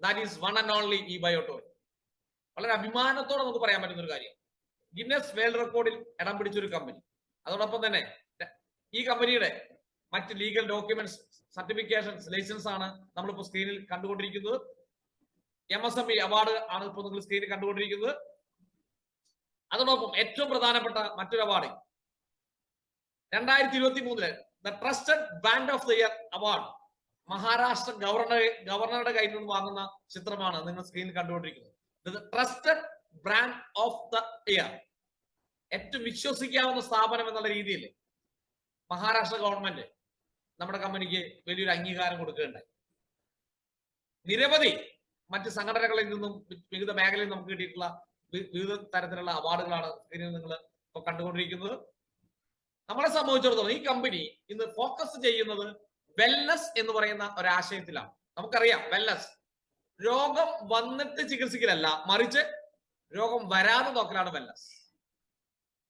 that is one and only ഈ ബയോട്ടോറിയം. വളരെ അഭിമാനത്തോടെ നമുക്ക് പറയാൻ പറ്റുന്ന ഒരു കാര്യം, ഗിന്നസ് വേൾഡ് റെക്കോർഡിൽ ഇടം പിടിച്ചൊരു കമ്പനി. അതോടൊപ്പം തന്നെ ഈ കമ്പനിയുടെ മറ്റ് ലീഗൽ ഡോക്യുമെന്റ്സ്, സർട്ടിഫിക്കേഷൻസ്, ലൈസൻസ് ആണ് നമ്മളിപ്പോൾ സ്ക്രീനിൽ കണ്ടുകൊണ്ടിരിക്കുന്നത്. MSME അവാർഡ് ആണ് ഇപ്പോൾ നിങ്ങൾ സ്ക്രീനിൽ കണ്ടുകൊണ്ടിരിക്കുന്നത്. അതോടൊപ്പം ഏറ്റവും പ്രധാനപ്പെട്ട മറ്റൊരു award 2023 the trusted brand of the year award Maharashtra ഗവർണറുടെ കയ്യിൽ നിന്ന് വാങ്ങുന്ന ചിത്രമാണ് നിങ്ങൾ സ്ക്രീനിൽ കണ്ടുകൊണ്ടിരിക്കുന്നത്. Trusted brand of the year, ഏറ്റവും വിശ്വസിക്കാവുന്ന സ്ഥാപനം എന്നുള്ള രീതിയിൽ മഹാരാഷ്ട്ര ഗവൺമെന്റ് നമ്മുടെ കമ്പനിക്ക് വലിയൊരു അംഗീകാരം കൊടുക്കുകയുണ്ടായി. നിരവധി മറ്റ് സംഘടനകളിൽ നിന്നും വിവിധ മേഖലയിൽ നമുക്ക് കിട്ടിയിട്ടുള്ള വിവിധ തരത്തിലുള്ള അവാർഡുകളാണ് സ്ക്രീനിൽ നിങ്ങൾ ഇപ്പോൾ കണ്ടുകൊണ്ടിരിക്കുന്നത്. നമ്മളെ സംബന്ധിച്ചിടത്തോളം ഈ കമ്പനി ഇന്ന് ഫോക്കസ് ചെയ്യുന്നത് വെൽനസ് എന്ന് പറയുന്ന ഒരാശയത്തിലാണ്. നമുക്കറിയാം വെൽനസ്, രോഗം വന്നിട്ട് ചികിത്സിക്കലല്ല, മറിച്ച് രോഗം വരാതെ നോക്കലാണ് വെൽനസ്.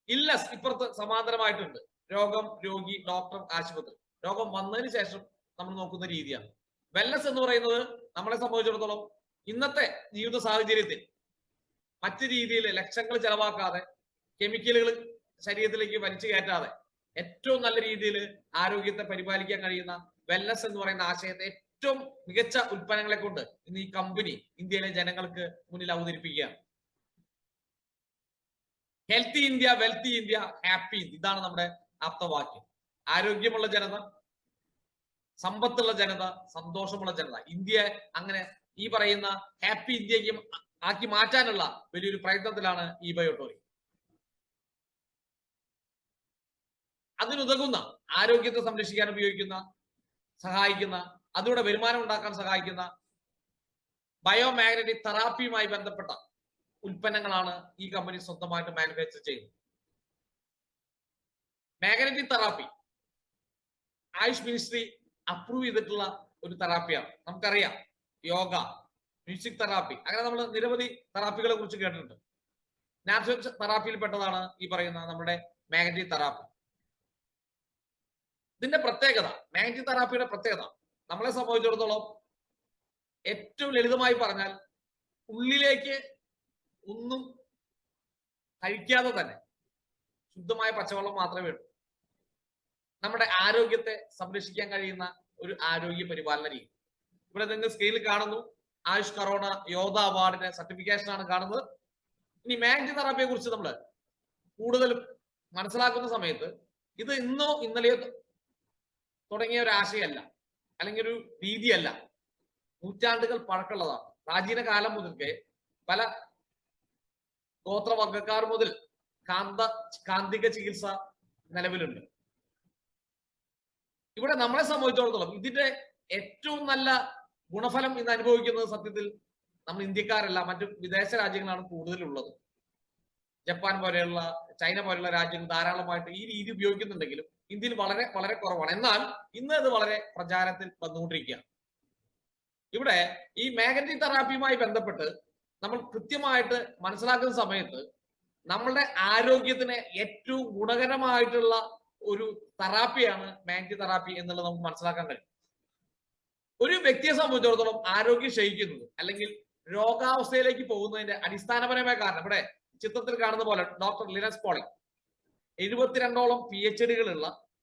ഇല്ലസ് ഇപ്പുറത്ത് സമാന്തരമായിട്ടുണ്ട്. രോഗം, രോഗി, ഡോക്ടർ, ആശുപത്രി. രോഗം വന്നതിന് ശേഷം നമ്മൾ നോക്കുന്ന രീതിയാണ്. വെൽനസ് എന്ന് പറയുന്നത് നമ്മളെ സംബന്ധിച്ചിടത്തോളം ഇന്നത്തെ ജീവിത സാഹചര്യത്തിൽ മറ്റു രീതിയിൽ ലക്ഷങ്ങൾ ചെലവാക്കാതെ, കെമിക്കലുകൾ ശരീരത്തിലേക്ക് വലിച്ചു കയറ്റാതെ ഏറ്റവും നല്ല രീതിയിൽ ആരോഗ്യത്തെ പരിപാലിക്കാൻ കഴിയുന്ന വെൽനസ് എന്ന് പറയുന്ന ആശയത്തെ ഏറ്റവും മികച്ച ഉൽപ്പന്നങ്ങളെ കൊണ്ട് ഇന്ന് ഈ കമ്പനി ഇന്ത്യയിലെ ജനങ്ങൾക്ക് മുന്നിൽ അവതരിപ്പിക്കുകയാണ്. Healthy India, wealthy India, happy India, ഇതാണ് നമ്മുടെ ആപ്തവാക്യം. ആരോഗ്യമുള്ള ജനത, സമ്പത്തുള്ള ജനത, സന്തോഷമുള്ള ജനത. ഇന്ത്യ അങ്ങനെ ഈ പറയുന്ന ഹാപ്പി ഇന്ത്യക്ക് ആക്കി മാറ്റാനുള്ള വലിയൊരു പ്രയത്നത്തിലാണ് ഈ ബയോട്ടോറി. അതിനുതകുന്ന, ആരോഗ്യത്തെ സംരക്ഷിക്കാൻ ഉപയോഗിക്കുന്ന, സഹായിക്കുന്ന, അതിലൂടെ വരുമാനം ഉണ്ടാക്കാൻ സഹായിക്കുന്ന ബയോമാഗ്നറ്റിക് തെറാപ്പിയുമായി ബന്ധപ്പെട്ട ഉൽപ്പന്നങ്ങളാണ് ഈ കമ്പനി സ്വന്തമായിട്ട് മാനുഫാക്ചർ ചെയ്യുന്നത്. Magnetic therapy Ayush ministry approve ചെയ്തിട്ടുള്ള ഒരു തെറാപ്പിയാണ്. നമുക്കറിയാം, യോഗ, മ്യൂസിക് തെറാപ്പി, അങ്ങനെ നമ്മൾ നിരവധി തെറാപ്പികളെ കുറിച്ച് കേട്ടിട്ടുണ്ട്. നാച്ചുറൽ തെറാപ്പിയിൽ പെട്ടതാണ് ഈ പറയുന്ന നമ്മുടെ മാഗ്നറ്റിക് തെറാപ്പി. ഇതിന്റെ പ്രത്യേകത, മാഗ്നറ്റിക് തെറാപ്പിയുടെ പ്രത്യേകത നമ്മളെ സംബന്ധിച്ചിടത്തോളം ഏറ്റവും ലളിതമായി പറഞ്ഞാൽ, ഉള്ളിലേക്ക് ഒന്നും കഴിക്കാതെ തന്നെ ശുദ്ധമായ പച്ചവെള്ളം മാത്രമേ ഉള്ളൂ. നമ്മുടെ ആരോഗ്യത്തെ സംരക്ഷിക്കാൻ കഴിയുന്ന ഒരു ആരോഗ്യ പരിപാലന രീതി. ഇവിടെ നിങ്ങൾ സ്ക്രീനിൽ കാണുന്നു, ആയുഷ് കറോണ യോധ അവാർഡിന്റെ സർട്ടിഫിക്കേഷൻ ആണ് കാണുന്നത്. ഇനി മാഗ്നറ്റിക് തെറാപ്പിയെ കുറിച്ച് നമ്മൾ കൂടുതലും മനസ്സിലാക്കുന്ന സമയത്ത് ഇത് ഇന്നോ ഇന്നലെയോ തുടങ്ങിയ ഒരു ആശയമല്ല, അല്ലെങ്കിൽ ഒരു രീതിയല്ല, നൂറ്റാണ്ടുകൾ പഴക്കമുള്ളതാണ്. പ്രാചീന കാലം മുതൽക്കേ പല ഗോത്രവർഗക്കാർ മുതൽ കാന്തിക ചികിത്സ നിലവിലുണ്ട്. ഇവിടെ നമ്മളെ സംബന്ധിച്ചിടത്തോളം ഇതിന്റെ ഏറ്റവും നല്ല ഗുണഫലം ഇന്ന് അനുഭവിക്കുന്നത് സത്യത്തിൽ നമ്മൾ ഇന്ത്യക്കാരല്ല, മറ്റു വിദേശ രാജ്യങ്ങളാണ് കൂടുതലുള്ളത്. ജപ്പാൻ പോലെയുള്ള, ചൈന പോലെയുള്ള രാജ്യങ്ങൾ ധാരാളമായിട്ട് ഈ രീതി ഉപയോഗിക്കുന്നുണ്ടെങ്കിലും ഇന്ത്യയിൽ വളരെ വളരെ കുറവാണ്. എന്നാൽ ഇന്ന് അത് വളരെ പ്രചാരത്തിൽ വന്നുകൊണ്ടിരിക്കുകയാണ്. ഇവിടെ ഈ മാഗ്നറ്റിക് തെറാപ്പിയുമായി ബന്ധപ്പെട്ട് നമ്മൾ കൃത്യമായിട്ട് മനസ്സിലാക്കുന്ന സമയത്ത് നമ്മളുടെ ആരോഗ്യത്തിന് ഏറ്റവും ഗുണകരമായിട്ടുള്ള ഒരു തെറാപ്പിയാണ് മാഗ്നറ്റിക് തെറാപ്പി എന്നുള്ളത് നമുക്ക് മനസ്സിലാക്കാൻ കഴിയും. ഒരു വ്യക്തിയെ സംബന്ധിച്ചിടത്തോളം ആരോഗ്യം ക്ഷയിക്കുന്നത് അല്ലെങ്കിൽ രോഗാവസ്ഥയിലേക്ക് പോകുന്നതിന്റെ അടിസ്ഥാനപരമായ കാരണം ഇവിടെ ചിത്രത്തിൽ കാണുന്ന പോലെ ഡോക്ടർ ലിനസ് പോളിംഗ് 72ഓളം PhD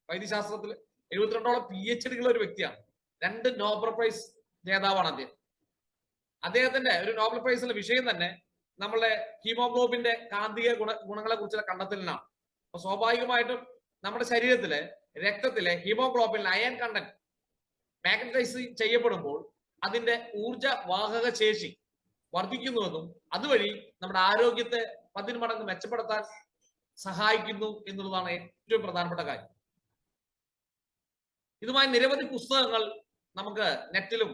വൈദ്യശാസ്ത്രത്തിൽ 72ഓളം PhD ഒരു വ്യക്തിയാണ്. 2 നോബൽ പ്രൈസ് ജേതാവാണ് അദ്ദേഹം. അദ്ദേഹത്തിന്റെ ഒരു നോബൽ പ്രൈസിലെ വിഷയം തന്നെ നമ്മളെ ഹീമോഗ്ലോബിന്റെ കാന്തിക ഗുണങ്ങളെ കുറിച്ചുള്ള കണ്ടെത്തലിനാണ്. അപ്പൊ സ്വാഭാവികമായിട്ടും നമ്മുടെ ശരീരത്തിലെ രക്തത്തിലെ ഹീമോഗ്ലോബിൻ അയൺ കണ്ടന്റ് മാഗ്നറ്റൈസ് ചെയ്യപ്പെടുമ്പോൾ അതിന്റെ ഊർജ വാഹക ശേഷി വർദ്ധിക്കുന്നുവെന്നും അതുവഴി നമ്മുടെ ആരോഗ്യത്തെ 10 മടങ്ങ് മെച്ചപ്പെടുത്താൻ സഹായിക്കുന്നു എന്നുള്ളതാണ് ഏറ്റവും പ്രധാനപ്പെട്ട കാര്യം. ഇതുമായി നിരവധി പുസ്തകങ്ങൾ നമുക്ക് നെറ്റിലും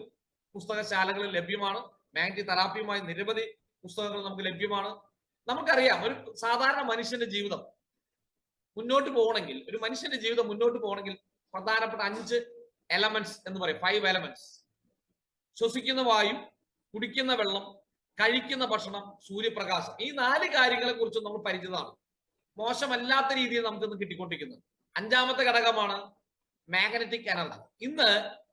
പുസ്തകശാലകളിൽ ലഭ്യമാണ്. മാഗ്നറ്റിക് തെറാപ്പിയുമായി നിരവധി പുസ്തകങ്ങൾ നമുക്ക് ലഭ്യമാണ്. നമുക്കറിയാം, ഒരു സാധാരണ മനുഷ്യന്റെ ജീവിതം മുന്നോട്ട് പോകണമെങ്കിൽ, ഒരു മനുഷ്യന്റെ ജീവിതം മുന്നോട്ട് പോകണമെങ്കിൽ പ്രധാനപ്പെട്ട 5 എലമെന്റ്സ് എന്ന് പറയും, 5 എലമെന്റ്സ്. ശ്വസിക്കുന്ന വായു, കുടിക്കുന്ന വെള്ളം, കഴിക്കുന്ന ഭക്ഷണം, സൂര്യപ്രകാശം. ഈ 4 കാര്യങ്ങളെ കുറിച്ച് നമ്മൾ പരിചിതമാണ്. മോശമല്ലാത്ത രീതിയിൽ നമുക്കിന്ന് കിട്ടിക്കൊണ്ടിരിക്കുന്നത്. 5ാമത്തെ ഘടകമാണ് മാഗ്നറ്റിക് എനർജി. ഇന്ന്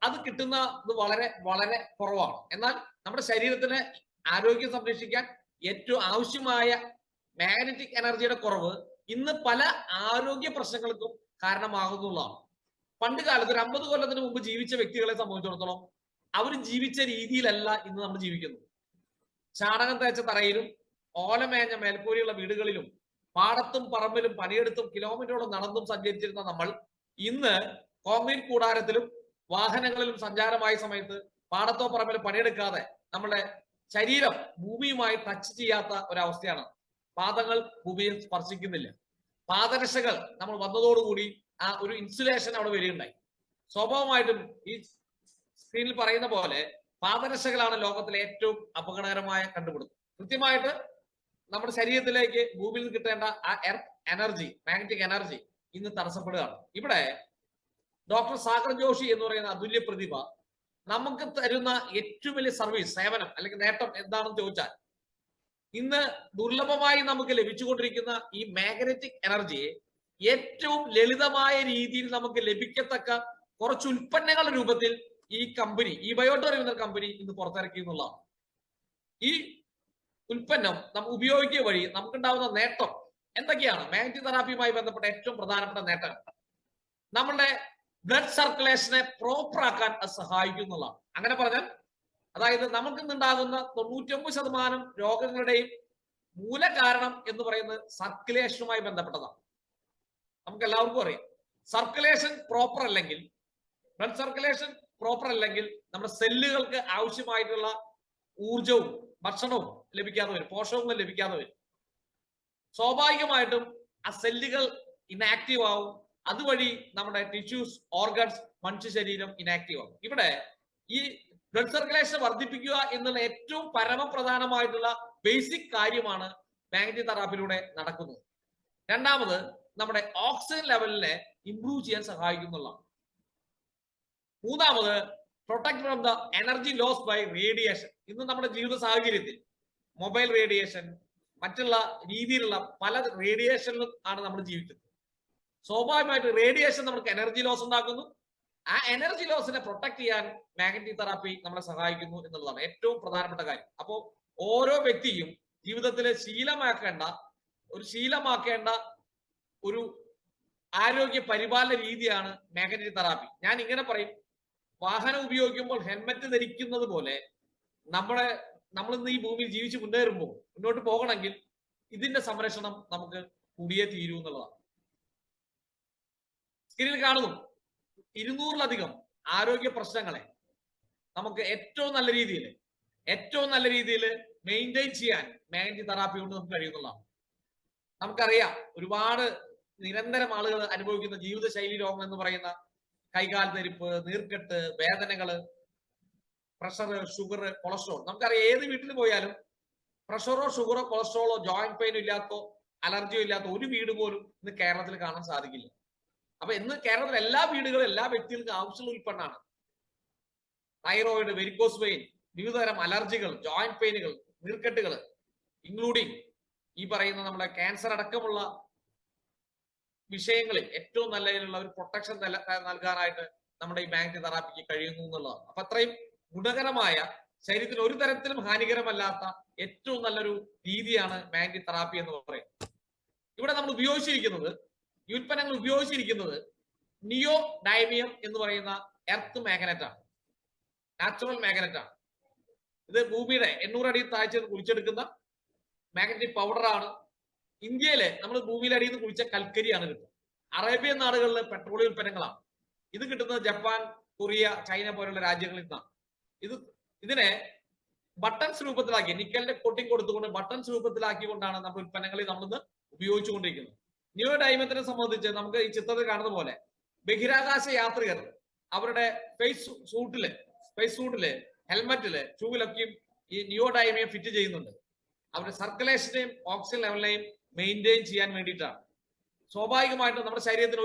അത് കിട്ടുന്നത് വളരെ വളരെ കുറവാണ്. എന്നാൽ നമ്മുടെ ശരീരത്തിന് ആരോഗ്യം സംരക്ഷിക്കാൻ ഏറ്റവും ആവശ്യമായ മാഗ്നറ്റിക് എനർജിയുടെ കുറവ് ഇന്ന് പല ആരോഗ്യ പ്രശ്നങ്ങൾക്കും കാരണമാകുന്നതാണ്. പണ്ട് കാലത്ത് ഒരു 50 കൊല്ലത്തിന് മുമ്പ് ജീവിച്ച വ്യക്തികളെ സംബന്ധിച്ചിടത്തോളം അവർ ജീവിച്ച രീതിയിലല്ല ഇന്ന് നമ്മൾ ജീവിക്കുന്നത്. ചാണകം തേച്ച തറയിലും ഓലമേഞ്ഞ മേൽക്കൂരിയുള്ള വീടുകളിലും പാടത്തും പറമ്പിലും പണിയെടുത്തും കിലോമീറ്ററോളം നടന്നും സഞ്ചരിച്ചിരുന്ന നമ്മൾ ഇന്ന് കോൺക്രീറ്റ് കൂടാരത്തിലും വാഹനങ്ങളിലും സഞ്ചാരമായ സമയത്ത് പാടത്തോ പറമ്പിലും പണിയെടുക്കാതെ നമ്മുടെ ശരീരം ഭൂമിയുമായി ടച്ച് ചെയ്യാത്ത ഒരവസ്ഥയാണ്. പാദങ്ങൾ ഭൂമിയെ സ്പർശിക്കുന്നില്ല. പാദരക്ഷകൾ നമ്മൾ വന്നതോടുകൂടി ആ ഒരു ഇൻസുലേഷൻ അവിടെ വരികയുണ്ടായി. സ്വാഭാവികമായിട്ടും ഈ സ്ക്രീനിൽ പറയുന്ന പോലെ പാദരക്ഷകളാണ് ലോകത്തിലെ ഏറ്റവും അപകടകരമായ കണ്ടുപിടുത്തം. കൃത്യമായിട്ട് നമ്മുടെ ശരീരത്തിലേക്ക് ഭൂമിയിൽ നിന്ന് കിട്ടേണ്ട ആ എർത്ത് എനർജി, മാഗ്നറ്റിക് എനർജി ഇന്ന് തടസ്സപ്പെടുകയാണ്. ഇവിടെ ഡോക്ടർ സാഗർ ജോഷി എന്ന് പറയുന്ന അതുല്യ പ്രതിഭ നമുക്ക് തരുന്ന ഏറ്റവും വലിയ സർവീസ്, സേവനം അല്ലെങ്കിൽ നേട്ടം എന്താണെന്ന് ചോദിച്ചാൽ, ഇന്ന് ദുർലഭമായി നമുക്ക് ലഭിച്ചുകൊണ്ടിരിക്കുന്ന ഈ മാഗ്നറ്റിക് എനർജിയെ ഏറ്റവും ലളിതമായ രീതിയിൽ നമുക്ക് ലഭിക്കത്തക്ക കുറച്ച് ഉൽപ്പന്നങ്ങളുടെ രൂപത്തിൽ ഈ കമ്പനി, ഈ ബയോട്ടോർ എന്ന കമ്പനി ഇന്ന് പുറത്തിറക്കി എന്നുള്ളതാണ്. ഈ ഉൽപ്പന്നം നമുക്ക് ഉപയോഗിക്കുക വഴി നമുക്കുണ്ടാവുന്ന നേട്ടം എന്തൊക്കെയാണ്? മാഗ്നറ്റിക് തെറാപ്പിയുമായി ബന്ധപ്പെട്ട ഏറ്റവും പ്രധാനപ്പെട്ട നേട്ടം നമ്മളുടെ ബ്ലഡ് സർക്കുലേഷനെ പ്രോപ്പർ ആക്കാൻ അത് സഹായിക്കും എന്നുള്ളതാണ്. അങ്ങനെ പറഞ്ഞാൽ, അതായത് നമുക്ക് ഇന്നുണ്ടാകുന്ന 99% രോഗങ്ങളുടെയും മൂല കാരണം എന്ന് പറയുന്നത് സർക്കുലേഷനുമായി ബന്ധപ്പെട്ടതാണ്. നമുക്ക് എല്ലാവർക്കും അറിയാം, സർക്കുലേഷൻ പ്രോപ്പർ അല്ലെങ്കിൽ, ബ്ലഡ് സർക്കുലേഷൻ പ്രോപ്പർ അല്ലെങ്കിൽ നമ്മുടെ സെല്ലുകൾക്ക് ആവശ്യമായിട്ടുള്ള ഊർജവും ഭക്ഷണവും ലഭിക്കാതെ വരും, പോഷകങ്ങൾ ലഭിക്കാതെ വരും. സ്വാഭാവികമായിട്ടും ആ സെല്ലുകൾ ഇനാക്റ്റീവ് ആവും. അതുവഴി നമ്മുടെ ടിഷ്യൂസ്, ഓർഗൻസ്, മനുഷ്യ ശരീരം ഇനാക്റ്റീവ് ആവും. ഇവിടെ ഈ ബ്ലഡ് സർക്കുലേഷൻ വർദ്ധിപ്പിക്കുക എന്നുള്ള ഏറ്റവും പരമപ്രധാനമായിട്ടുള്ള ബേസിക് കാര്യമാണ് മാഗ്നറ്റിക് തെറാപ്പിയിലൂടെ നടക്കുന്നത്. രണ്ടാമത്, നമ്മുടെ ഓക്സിജൻ ലെവലിനെ ഇംപ്രൂവ് ചെയ്യാൻ സഹായിക്കുന്നുള്ളതാണ്. മൂന്നാമത്, protect from the energy loss by radiation. ഇന്ന് നമ്മുടെ ജീവിത സാഹചര്യത്തിൽ മൊബൈൽ റേഡിയേഷൻ, മറ്റുള്ള രീതിയിലുള്ള പല റേഡിയേഷനിലും ആണ് നമ്മൾ ജീവിക്കുന്നത്. സ്വാഭാവികമായിട്ട് റേഡിയേഷൻ നമുക്ക് എനർജി ലോസ് ഉണ്ടാക്കുന്നു. ആ എനർജി ലോസിനെ പ്രൊട്ടക്ട് ചെയ്യാൻ മാഗ്നറ്റിക് തെറാപ്പി നമ്മളെ സഹായിക്കുന്നു എന്നുള്ളതാണ് ഏറ്റവും പ്രധാനപ്പെട്ട കാര്യം. അപ്പോൾ ഓരോ വ്യക്തിയും ജീവിതത്തിൽ ശീലമാക്കേണ്ട ഒരു ആരോഗ്യ പരിപാലന രീതിയാണ് മാഗ്നറ്റിക് തെറാപ്പി. ഞാൻ ഇങ്ങനെ പറയും, വാഹനം ഉപയോഗിക്കുമ്പോൾ ഹെൽമെറ്റ് ധരിക്കുന്നത് പോലെ നമ്മളിന്ന് ഈ ഭൂമിയിൽ ജീവിച്ച് മുന്നോട്ട് പോകണമെങ്കിൽ ഇതിന്റെ സംരക്ഷണം നമുക്ക് കൂടിയേ തീരൂ എന്നുള്ളതാണ്. സ്ക്രീനിൽ കാണുന്നു 200-ലധികം ആരോഗ്യ പ്രശ്നങ്ങളെ നമുക്ക് ഏറ്റവും നല്ല രീതിയിൽ മെയിൻറ്റെയിൻ ചെയ്യാൻ മാഗ്നറ്റിക് തെറാപ്പി കൊണ്ട് നമുക്ക് കഴിയുന്നതാണ്. നമുക്കറിയാം, ഒരുപാട് നിരന്തരം ആളുകൾ അനുഭവിക്കുന്ന ജീവിതശൈലി രോഗം എന്ന് പറയുന്ന കൈകാൽ തരിപ്പ്, നീർക്കെട്ട്, വേദനകള്, പ്രഷർ, ഷുഗർ, കൊളസ്ട്രോൾ. നമുക്കറിയാം, ഏത് വീട്ടിൽ പോയാലും പ്രഷറോ ഷുഗറോ കൊളസ്ട്രോളോ ജോയിന്റ് പെയിനോ ഇല്ലാത്തോ അലർജിയോ ഇല്ലാത്ത ഒരു വീട് പോലും ഇന്ന് കേരളത്തിൽ കാണാൻ സാധിക്കില്ല. അപ്പൊ ഇന്ന് കേരളത്തിൽ എല്ലാ വീടുകളും എല്ലാ വ്യക്തികൾക്കും ആവശ്യമുള്ള ഉൽപ്പന്നമാണ്. തൈറോയിഡ്, വെരിക്കോസ് വെയിൻ, വിവിധതരം അലർജികൾ, ജോയിന്റ് പെയിനുകൾ, നീർക്കെട്ടുകൾ, ഇൻക്ലൂഡിങ് ഈ പറയുന്ന നമ്മുടെ ക്യാൻസർ അടക്കമുള്ള വിഷയങ്ങളിൽ ഏറ്റവും നല്ല രീതിയിലുള്ള ഒരു പ്രൊട്ടക്ഷൻ നൽകാനായിട്ട് നമ്മുടെ ഈ മാഗ്നറ്റിക് തെറാപ്പിക്ക് കഴിയുന്നു എന്നുള്ളതാണ്. അപ്പൊ അത്രയും ഗുണകരമായ, ശരീരത്തിന് ഒരു തരത്തിലും ഹാനികരമല്ലാത്ത ഏറ്റവും നല്ലൊരു രീതിയാണ് മാഗ്നറ്റിക് തെറാപ്പി എന്ന് പറയുന്നത്. ഇവിടെ നമ്മൾ ഈ ഉൽപ്പന്നങ്ങൾ ഉപയോഗിച്ചിരിക്കുന്നത് നിയോ ഡൈമിയം എന്ന് പറയുന്ന എർത്ത് മാഗ്നറ്റ് ആണ്, നാച്ചുറൽ മാഗ്നറ്റ് ആണ്. ഇത് ഭൂമിയുടെ 800 അടി താഴ്ച കുഴിച്ചെടുക്കുന്ന മാഗ്നറ്റിക് പൗഡറാണ്. ഇന്ത്യയിലെ നമ്മൾ ഭൂമിയിലെ അടിയിൽ നിന്ന് കുഴിച്ച കൽക്കരിയാണ് കിട്ടുന്നത്. അറേബ്യൻ നാടുകളിലെ പെട്രോളിയം ഉൽപ്പന്നങ്ങളാണ്. ഇത് കിട്ടുന്നത് ജപ്പാൻ, കൊറിയ, ചൈന പോലുള്ള രാജ്യങ്ങളിൽ നിന്നാണ്. ഇതിനെ ബട്ടൺസ് രൂപത്തിലാക്കി, നിക്കലിന്റെ കോട്ടിംഗ് കൊടുത്തുകൊണ്ട് ബട്ടൺസ് രൂപത്തിലാക്കിക്കൊണ്ടാണ് നമ്മുടെ ഉൽപ്പന്നങ്ങളിൽ നമ്മളിന്ന് ഉപയോഗിച്ചുകൊണ്ടിരിക്കുന്നത്. നിയോ ഡൈമത്തിനെ സംബന്ധിച്ച് നമുക്ക് ഈ ചിത്രത്തിൽ കാണുന്ന പോലെ ബഹിരാകാശ യാത്രികർ അവരുടെ സ്പേസ് സൂട്ടില് ഹെൽമറ്റില് ഷൂവിലൊക്കെയും ഈ നിയോ ഡൈമിയം ഫിറ്റ് ചെയ്യുന്നുണ്ട്. അവരുടെ സർക്കുലേഷനെയും ഓക്സിജൻ ലെവലിനെയും മെയിൻറ്റെയിൻ ചെയ്യാൻ വേണ്ടിയിട്ടാണ്. സ്വാഭാവികമായിട്ടും നമ്മുടെ ശരീരത്തിന്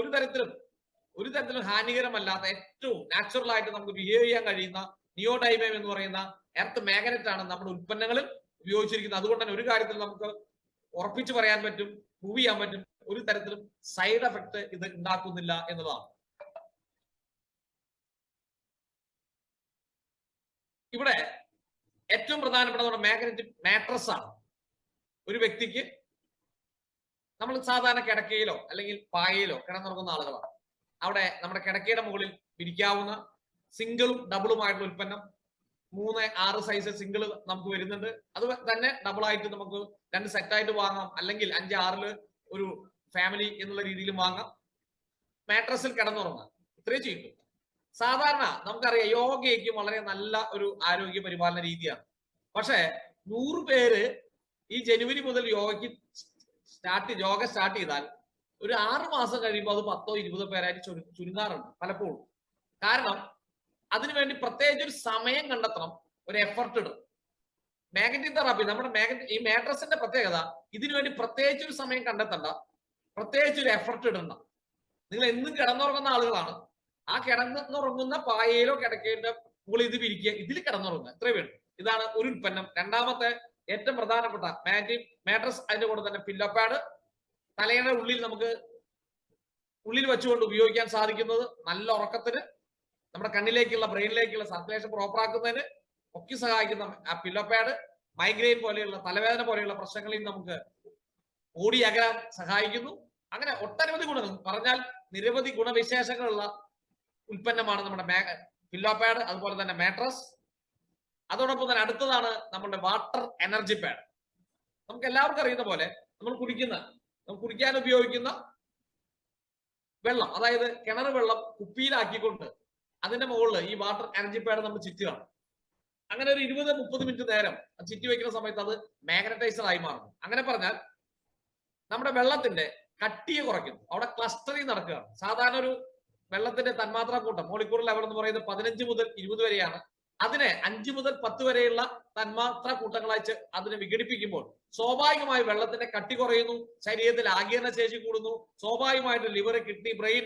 ഒരു തരത്തിലും ഹാനികരമല്ലാത്ത ഏറ്റവും നാച്ചുറൽ ആയിട്ട് നമുക്ക് ബിഹേവ് ചെയ്യാൻ കഴിയുന്ന നിയോ ഡൈമിയം എന്ന് പറയുന്ന എർത്ത് മാഗ്നറ്റ് ആണ് നമ്മുടെ ഉൽപ്പന്നങ്ങളിൽ ഉപയോഗിച്ചിരിക്കുന്നത്. അതുകൊണ്ട് തന്നെ ഒരു കാര്യത്തിൽ നമുക്ക് ഉറപ്പിച്ചു പറയാൻ പറ്റും, പ്രൂവ് ചെയ്യാൻ പറ്റും, ഒരു തരത്തിലും സൈഡ് എഫക്ട് ഇത് ഉണ്ടാക്കുന്നില്ല എന്നതാണ്. ഇവിടെ ഏറ്റവും പ്രധാനപ്പെട്ട നമ്മുടെ മാഗ്നറ്റിക് മാട്രസ് ആണ്. ഒരു വ്യക്തിക്ക്, നമ്മൾ സാധാരണ കിടക്കയിലോ അല്ലെങ്കിൽ പായയിലോ കിടന്നുറങ്ങുന്ന ആളുകളാണ്. അവിടെ നമ്മുടെ കിടക്കയുടെ മുകളിൽ വിരിക്കാവുന്ന സിംഗിളും ഡബിളുമായിട്ടുള്ള ഉൽപ്പന്നം 3-6 സൈസ് സിംഗിൾ നമുക്ക് വരുന്നുണ്ട്. അത് തന്നെ ഡബിൾ ആയിട്ട് നമുക്ക് 2 സെറ്റായിട്ട് വാങ്ങാം, അല്ലെങ്കിൽ 5-6 ഒരു ഫാമിലി എന്നുള്ള രീതിയിലും വാങ്ങാം. മാട്രസിൽ കിടന്നുറങ്ങാം, ഇത്രയും ചെയ്യും. സാധാരണ നമുക്കറിയാം, യോഗയ്ക്ക് വളരെ നല്ല ഒരു ആരോഗ്യ പരിപാലന രീതിയാണ്. പക്ഷെ 100 പേര് ഈ ജനുവരി മുതൽ യോഗ സ്റ്റാർട്ട് ചെയ്താൽ ഒരു 6 മാസം കഴിയുമ്പോൾ അത് 10-20 പേരായിട്ട് ചുരുങ്ങാറുണ്ട് പലപ്പോഴും. കാരണം അതിനുവേണ്ടി പ്രത്യേകിച്ച് ഒരു സമയം കണ്ടെത്തണം, ഒരു എഫർട്ട് ഇടും. മാഗ്നറ്റിക് തെറാപ്പി, നമ്മുടെ ഈ മാട്രസിന്റെ പ്രത്യേകത, ഇതിനുവേണ്ടി പ്രത്യേകിച്ച് ഒരു സമയം കണ്ടെത്തണ്ട, പ്രത്യേകിച്ച് ഒരു എഫർട്ട് ഇടണ്ട. നിങ്ങൾ എന്നും കിടന്നുറങ്ങുന്ന ആളുകളാണ്. ആ കിടന്നുറങ്ങുന്ന പായയിലോ കിടക്കയിലോ മുകളിൽ ഇത് വിരിക്കുക, ഇതിൽ കിടന്നുറങ്ങുക, ഇത്രയും വേണം. ഇതാണ് ഒരു ഉൽപ്പന്നം. രണ്ടാമത്തെ ഏറ്റവും പ്രധാനപ്പെട്ട മാട്രസ്, അതിന്റെ കൂടെ തന്നെ പില്ലോ പാഡ്, തലയുടെ ഉള്ളിൽ നമുക്ക് ഉള്ളിൽ വെച്ചുകൊണ്ട് ഉപയോഗിക്കാൻ സാധിക്കുന്നത്, നല്ല ഉറക്കത്തിന്, നമ്മുടെ കണ്ണിലേക്കുള്ള ബ്രെയിനിലേക്കുള്ള സർക്കുലേഷൻ പ്രോപ്പറാക്കുന്നതിന് ഒക്കെ സഹായിക്കുന്ന ആ പില്ലോ പാഡ്, മൈഗ്രെയിൻ പോലെയുള്ള തലവേദന പോലെയുള്ള പ്രശ്നങ്ങളിൽ നമുക്ക് ഓടി അകലാൻ സഹായിക്കുന്നു. അങ്ങനെ ഒട്ടനവധി ഗുണങ്ങൾ പറഞ്ഞാൽ നിരവധി ഗുണവിശേഷങ്ങളുള്ള ഉൽപ്പന്നമാണ് നമ്മുടെ പില്ലോ പാഡ്, അതുപോലെ തന്നെ മാട്രസ്. അതോടൊപ്പം തന്നെ അടുത്തതാണ് നമ്മുടെ വാട്ടർ എനർജി പാഡ്. നമുക്ക് എല്ലാവർക്കും അറിയുന്ന പോലെ നമ്മൾ കുടിക്കാൻ ഉപയോഗിക്കുന്ന വെള്ളം, അതായത് കിണർ വെള്ളം കുപ്പിയിലാക്കിക്കൊണ്ട് അതിന്റെ മുകളിൽ ഈ വാട്ടർ എനർജി പാഡ് നമ്മൾ ചുറ്റുകയാണ്. അങ്ങനെ ഒരു 20-30 മിനിറ്റ് നേരം ചുറ്റി വെക്കുന്ന സമയത്ത് അത് മാഗ്നറ്റൈസർ ആയി മാറുന്നു. അങ്ങനെ പറഞ്ഞാൽ നമ്മുടെ വെള്ളത്തിന്റെ കട്ടിയെ കുറയ്ക്കുന്നു. അവിടെ ക്ലസ്റ്ററിങ് നടക്കുകയാണ്. സാധാരണ ഒരു വെള്ളത്തിന്റെ തന്മാത്രാ കൂട്ടം മോളിക്കൂൾ ലെവൽ എന്ന് പറയുന്നത് 15 മുതൽ 20 വരെയാണ്. അതിനെ 5 മുതൽ 10 വരെയുള്ള തന്മാത്രാ കൂട്ടങ്ങളായി അതിനെ വിഘടിപ്പിക്കുമ്പോൾ സ്വാഭാവികമായി വെള്ളത്തിന്റെ കട്ടി കുറയുന്നു, ശരീരത്തിൽ ആഗിരണ ശേഷി കൂടുന്നു, സ്വാഭാവികമായിട്ട് ലിവർ, കിഡ്നി, ബ്രെയിൻ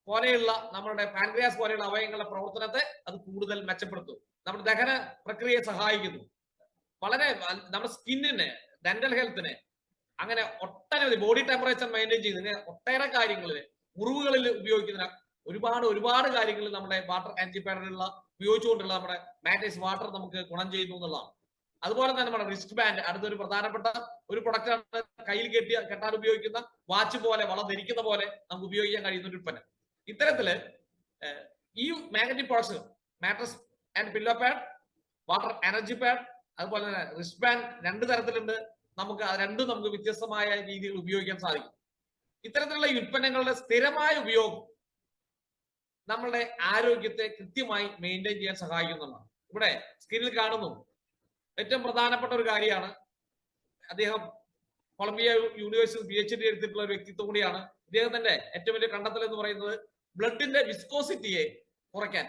പോലെയുള്ള നമ്മുടെ പാൻക്രിയാസ് പോലെയുള്ള അവയവങ്ങളുടെ പ്രവർത്തനത്തെ അത് കൂടുതൽ മെച്ചപ്പെടുത്തും. നമ്മുടെ ദഹന പ്രക്രിയയെ സഹായിക്കുന്നു. വളരെ നമ്മുടെ സ്കിന്നിന്, ഡെന്റൽ ഹെൽത്തിന്, അങ്ങനെ ഒട്ടനവധി ബോഡി ടെമ്പറേച്ചർ മെയിൻറ്റെയിൻ ചെയ്യുന്നതിന് ഒട്ടേറെ കാര്യങ്ങളിൽ, മുറിവുകളിൽ ഉപയോഗിക്കുന്ന ഒരുപാട് കാര്യങ്ങളിൽ നമ്മുടെ വാട്ടർ എനർജി പാഡിലുള്ള ഉപയോഗിച്ചുകൊണ്ടുള്ള നമ്മുടെ മാട്രസ് വാട്ടർ നമുക്ക് ഗുണം ചെയ്യുന്നു എന്നുള്ളതാണ്. അതുപോലെ തന്നെ നമ്മുടെ റിസ്റ്റ് ബാൻഡ് അടുത്തൊരു പ്രധാനപ്പെട്ട ഒരു പ്രൊഡക്റ്റാണ്. കയ്യിൽ കെട്ടാൻ ഉപയോഗിക്കുന്ന വാച്ച് പോലെ, വള ധരിക്കുന്ന പോലെ നമുക്ക് ഉപയോഗിക്കാൻ കഴിയുന്ന ഒരു ഉൽപ്പന്നം. ഇത്തരത്തില് ഈ magnetic products, mattress and pillow pad, water energy pad, അതുപോലെ തന്നെ റിസ്റ്റ് ബാൻഡ്, 2 തരത്തിലുണ്ട്. രണ്ടും നമുക്ക് വ്യത്യസ്തമായ രീതിയിൽ ഉപയോഗിക്കാൻ സാധിക്കും. ഇത്തരത്തിലുള്ള ഈ ഉൽപ്പന്നങ്ങളുടെ സ്ഥിരമായ ഉപയോഗം നമ്മളുടെ ആരോഗ്യത്തെ കൃത്യമായി മെയിൻറ്റെയിൻ ചെയ്യാൻ സഹായിക്കുന്നതാണ്. ഇവിടെ സ്ക്രീനിൽ കാണുന്നു ഏറ്റവും പ്രധാനപ്പെട്ട ഒരു കാര്യമാണ്. അദ്ദേഹം കൊളംബിയ യൂണിവേഴ്സിറ്റി PhD എടുത്തിട്ടുള്ള ഒരു വ്യക്തിത്വം കൂടിയാണ്. ഇദ്ദേഹത്തിന്റെ ഏറ്റവും വലിയ കണ്ടെത്തൽ എന്ന് പറയുന്നത് ബ്ലഡിന്റെ വിസ്കോസിറ്റിയെ കുറയ്ക്കാൻ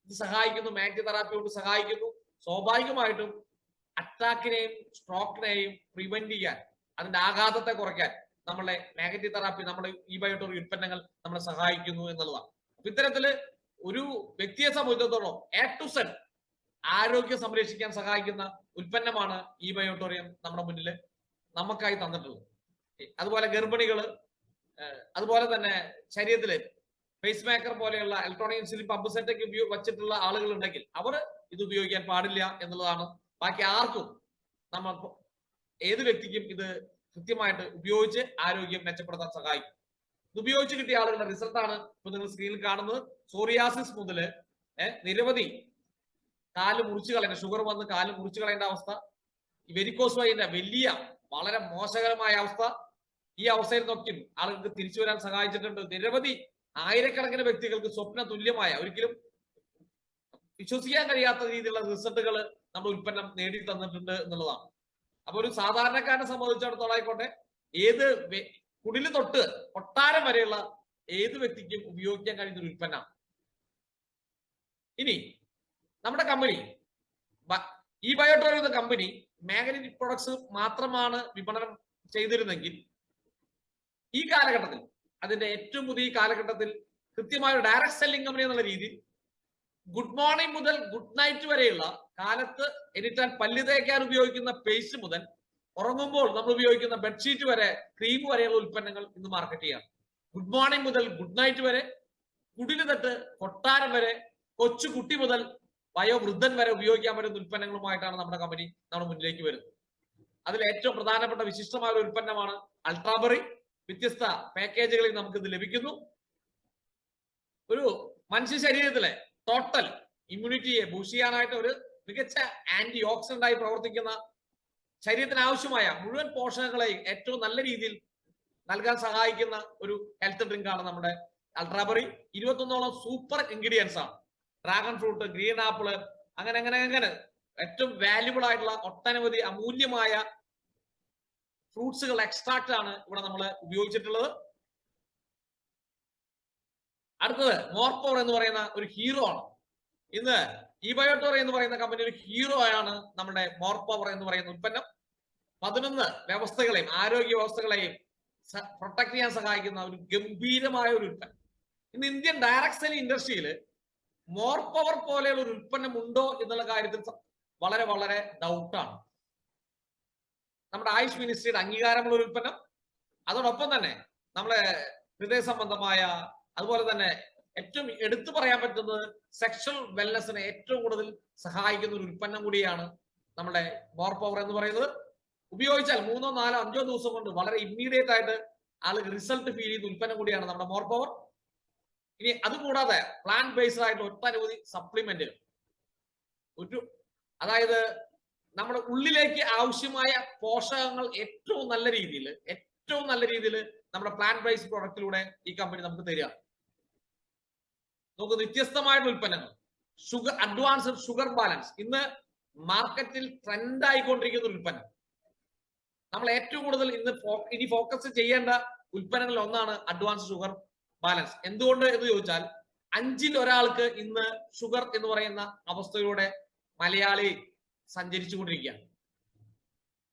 ഇത് സഹായിക്കുന്നു. മാഗ്നറ്റിക് തെറാപ്പി കൊണ്ട് സഹായിക്കുന്നു. സ്വാഭാവികമായിട്ടും അറ്റാക്കിനെയും സ്ട്രോക്കിനെയും പ്രിവെന്റ് ചെയ്യാൻ, അതിന്റെ ആഘാതത്തെ കുറയ്ക്കാൻ നമ്മളെ മാഗ്നറ്റിക് തെറാപ്പി, നമ്മുടെ ഈ ബയോട്ടോറി ഉൽപ്പന്നങ്ങൾ നമ്മളെ സഹായിക്കുന്നു എന്നുള്ളതാണ്. അപ്പൊ ഇത്തരത്തില് ഒരു വ്യക്തിയെ സംബന്ധിച്ചിടത്തോളം A to Z ആരോഗ്യം സംരക്ഷിക്കാൻ സഹായിക്കുന്ന ഉൽപ്പന്നമാണ് ഈ ബയോട്ടോറിയം നമ്മുടെ മുന്നിൽ നമുക്കായി തന്നിട്ടുള്ളത്. അതുപോലെ ഗർഭിണികള്, അതുപോലെ തന്നെ ശരീരത്തില് ഫേസ് മേക്കർ പോലെയുള്ള ഇലക്ട്രോണിക് ഇൻസുലിൻ പമ്പ് സെറ്റൊക്കെ വെച്ചിട്ടുള്ള ആളുകൾ ഉണ്ടെങ്കിൽ അവർ ഇത് ഉപയോഗിക്കാൻ പാടില്ല എന്നുള്ളതാണ്. ബാക്കി ആർക്കും, ഏത് വ്യക്തിക്കും ഇത് കൃത്യമായിട്ട് ഉപയോഗിച്ച് ആരോഗ്യം മെച്ചപ്പെടുത്താൻ സഹായിക്കും. ഇത് ഉപയോഗിച്ച് കിട്ടിയ ആളുകളുടെ റിസൾട്ടാണ് ഇപ്പൊ നിങ്ങൾ സ്ക്രീനിൽ കാണുന്നത്. സോറിയാസിസ് മുതല് നിരവധി കാല് മുറിച്ചു കളയേണ്ട, ഷുഗർ വന്ന് കാല് മുറിച്ചു കളയേണ്ട അവസ്ഥ, വെരിക്കോസ് വൈന്റെ വലിയ വളരെ മോശകരമായ അവസ്ഥ, ഈ അവസ്ഥയിൽ നോക്കി ആളുകൾക്ക് തിരിച്ചു വരാൻ സഹായിച്ചിട്ടുണ്ട്. നിരവധി ആയിരക്കണക്കിന് വ്യക്തികൾക്ക് സ്വപ്ന തുല്യമായ, ഒരിക്കലും വിശ്വസിക്കാൻ കഴിയാത്ത രീതിയിലുള്ള റിസൾട്ടുകൾ നമ്മുടെ ഉൽപ്പന്നം നേടി തന്നിട്ടുണ്ട് എന്നുള്ളതാണ്. അപ്പൊ ഒരു സാധാരണക്കാരനെ സംബന്ധിച്ചിടത്തോളം ആയിക്കോട്ടെ, ഏത് കുടില് തൊട്ട് കൊട്ടാരം വരെയുള്ള ഏത് വ്യക്തിക്കും ഉപയോഗിക്കാൻ കഴിയുന്ന ഒരു ഉൽപ്പന്നം. ഇനി നമ്മുടെ കമ്പനി ഈ ബയോട്ടോറിയം എന്ന കമ്പനി മാഗ്നറ്റിക് പ്രൊഡക്ട്സ് മാത്രമാണ് വിപണനം ചെയ്തിരുന്നെങ്കിൽ ഈ കാലഘട്ടത്തിൽ, അതിന്റെ ഏറ്റവും പുതിയ കാലഘട്ടത്തിൽ കൃത്യമായ ഡയറക്ട് സെല്ലിംഗ് കമ്പനി എന്നുള്ള രീതിയിൽ ഗുഡ് മോർണിംഗ് മുതൽ ഗുഡ് നൈറ്റ് വരെയുള്ള കാലത്ത് എനിറ്റാൽ പല്ല് തേക്കാൻ ഉപയോഗിക്കുന്ന പേസ്റ്റ് മുതൽ ഉറങ്ങുമ്പോൾ നമ്മൾ ഉപയോഗിക്കുന്ന ബെഡ്ഷീറ്റ് വരെ, ക്രീം വരെയുള്ള ഉൽപ്പന്നങ്ങൾ ഇന്ന് മാർക്കറ്റ് ചെയ്യാം. ഗുഡ് മോർണിംഗ് മുതൽ ഗുഡ് നൈറ്റ് വരെ, കുടില് തൊട്ട് കൊട്ടാരം വരെ, കൊച്ചു കുട്ടി മുതൽ വയോവൃദ്ധൻ വരെ ഉപയോഗിക്കാൻ പറ്റുന്ന ഉൽപ്പന്നങ്ങളുമായിട്ടാണ് നമ്മുടെ കമ്പനി നമ്മുടെ മുന്നിലേക്ക് വരുന്നത്. അതിൽ ഏറ്റവും പ്രധാനപ്പെട്ട വിശിഷ്ടമായ ഒരു ഉൽപ്പന്നമാണ് അൾട്രാബെറി. വ്യത്യസ്ത പാക്കേജുകളിൽ നമുക്ക് ഇത് ലഭിക്കുന്നു. ഒരു മനുഷ്യ ശരീരത്തിലെ ടോട്ടൽ ഇമ്മ്യൂണിറ്റിയെ ബൂസ്റ്റ് ചെയ്യാനായിട്ട് ഒരു മികച്ച ആന്റി ഓക്സിഡന്റ് ആയി പ്രവർത്തിക്കുന്ന, ശരീരത്തിന് ആവശ്യമായ മുഴുവൻ പോഷകങ്ങളെയും ഏറ്റവും നല്ല രീതിയിൽ നൽകാൻ സഹായിക്കുന്ന ഒരു ഹെൽത്ത് ഡ്രിങ്ക് ആണ് നമ്മുടെ അൾട്രാബെറി. 21ഓളം സൂപ്പർ ഇൻഗ്രീഡിയൻസ് ആണ്. ഡ്രാഗൺ ഫ്രൂട്ട്, ഗ്രീൻ ആപ്പിള്, അങ്ങനെ ഏറ്റവും വാല്യുബിൾ ആയിട്ടുള്ള ഒട്ടനവധി അമൂല്യമായ ഫ്രൂട്ട്സുകൾ എക്സ്ട്രാക്ട് ആണ് ഇവിടെ നമ്മൾ ഉപയോഗിച്ചിട്ടുള്ളത്. അടുത്തത് മോർപവർ എന്ന് പറയുന്ന ഒരു ഹീറോ ആണ്. ഇന്ന് ഈ ബയോട്ടോറി എന്ന് പറയുന്ന കമ്പനി ഒരു ഹീറോ ആണ് നമ്മുടെ മോർപവർ എന്ന് പറയുന്ന ഉൽപ്പന്നം. 11 വ്യവസ്ഥകളെയും ആരോഗ്യ വ്യവസ്ഥകളെയും പ്രൊട്ടക്ട് ചെയ്യാൻ സഹായിക്കുന്ന ഒരു ഗംഭീരമായ ഒരു ഉൽപ്പന്നം. ഇന്ന് ഇന്ത്യൻ ഡയറക്ട് സെല്ലിംഗ് ഇൻഡസ്ട്രിയിൽ മോർ പവർ പോലെയുള്ള ഒരു ഉൽപ്പന്നം ഉണ്ടോ എന്നുള്ള കാര്യത്തിൽ വളരെ വളരെ ഡൗട്ടാണ്. നമ്മുടെ ആയുഷ് മിനിസ്ട്രിയുടെ അംഗീകാരമുള്ള ഒരു ഉൽപ്പന്നം, അതോടൊപ്പം തന്നെ നമ്മളെ ഹൃദയ സംബന്ധമായ, അതുപോലെ തന്നെ ഏറ്റവും എടുത്തു പറയാൻ പറ്റുന്നത് സെക്ഷൽ വെൽനെസ്സിനെ ഏറ്റവും കൂടുതൽ സഹായിക്കുന്ന ഒരു ഉൽപ്പന്നം കൂടിയാണ് നമ്മുടെ മോർ പവർ എന്ന് പറയുന്നത്. ഉപയോഗിച്ചാൽ 3, 4, 5 ദിവസം കൊണ്ട് വളരെ ഇമ്മീഡിയറ്റ് ആയിട്ട് ആളുകൾ റിസൾട്ട് ഫീൽ ചെയ്യുന്ന ഉൽപ്പന്നം കൂടിയാണ് നമ്മുടെ മോർ പവർ. ഇനി അതുകൂടാതെ പ്ലാന്റ് ബേസ്ഡ് ആയിട്ടുള്ള ഒട്ടനവധി സപ്ലിമെന്റുകൾ, അതായത് നമ്മുടെ ഉള്ളിലേക്ക് ആവശ്യമായ പോഷകങ്ങൾ ഏറ്റവും നല്ല രീതിയിൽ നമ്മുടെ പ്ലാന്റ് ബേസ്ഡ് പ്രൊഡക്റ്റിലൂടെ ഈ കമ്പനി നമുക്ക് തരിക. നമുക്ക് വ്യത്യസ്തമായിട്ടുള്ള ഉൽപ്പന്നങ്ങൾ, ഷുഗർ, അഡ്വാൻസ്ഡ് ഷുഗർ ബാലൻസ്, ഇന്ന് മാർക്കറ്റിൽ ട്രെൻഡ് ആയിക്കൊണ്ടിരിക്കുന്ന ഒരു ഉൽപ്പന്നം. നമ്മൾ ഏറ്റവും കൂടുതൽ ഇനി ഫോക്കസ് ചെയ്യേണ്ട ഉൽപ്പന്നങ്ങളിൽ ഒന്നാണ് അഡ്വാൻസ്ഡ് ഷുഗർ ബാലൻസ്. എന്തുകൊണ്ട് എന്ന് ചോദിച്ചാൽ 5-ൽ ഒരാൾക്ക് ഇന്ന് ഷുഗർ എന്ന് പറയുന്ന അവസ്ഥയിലൂടെ മലയാളി സഞ്ചരിച്ചുകൊണ്ടിരിക്കുകയാണ്.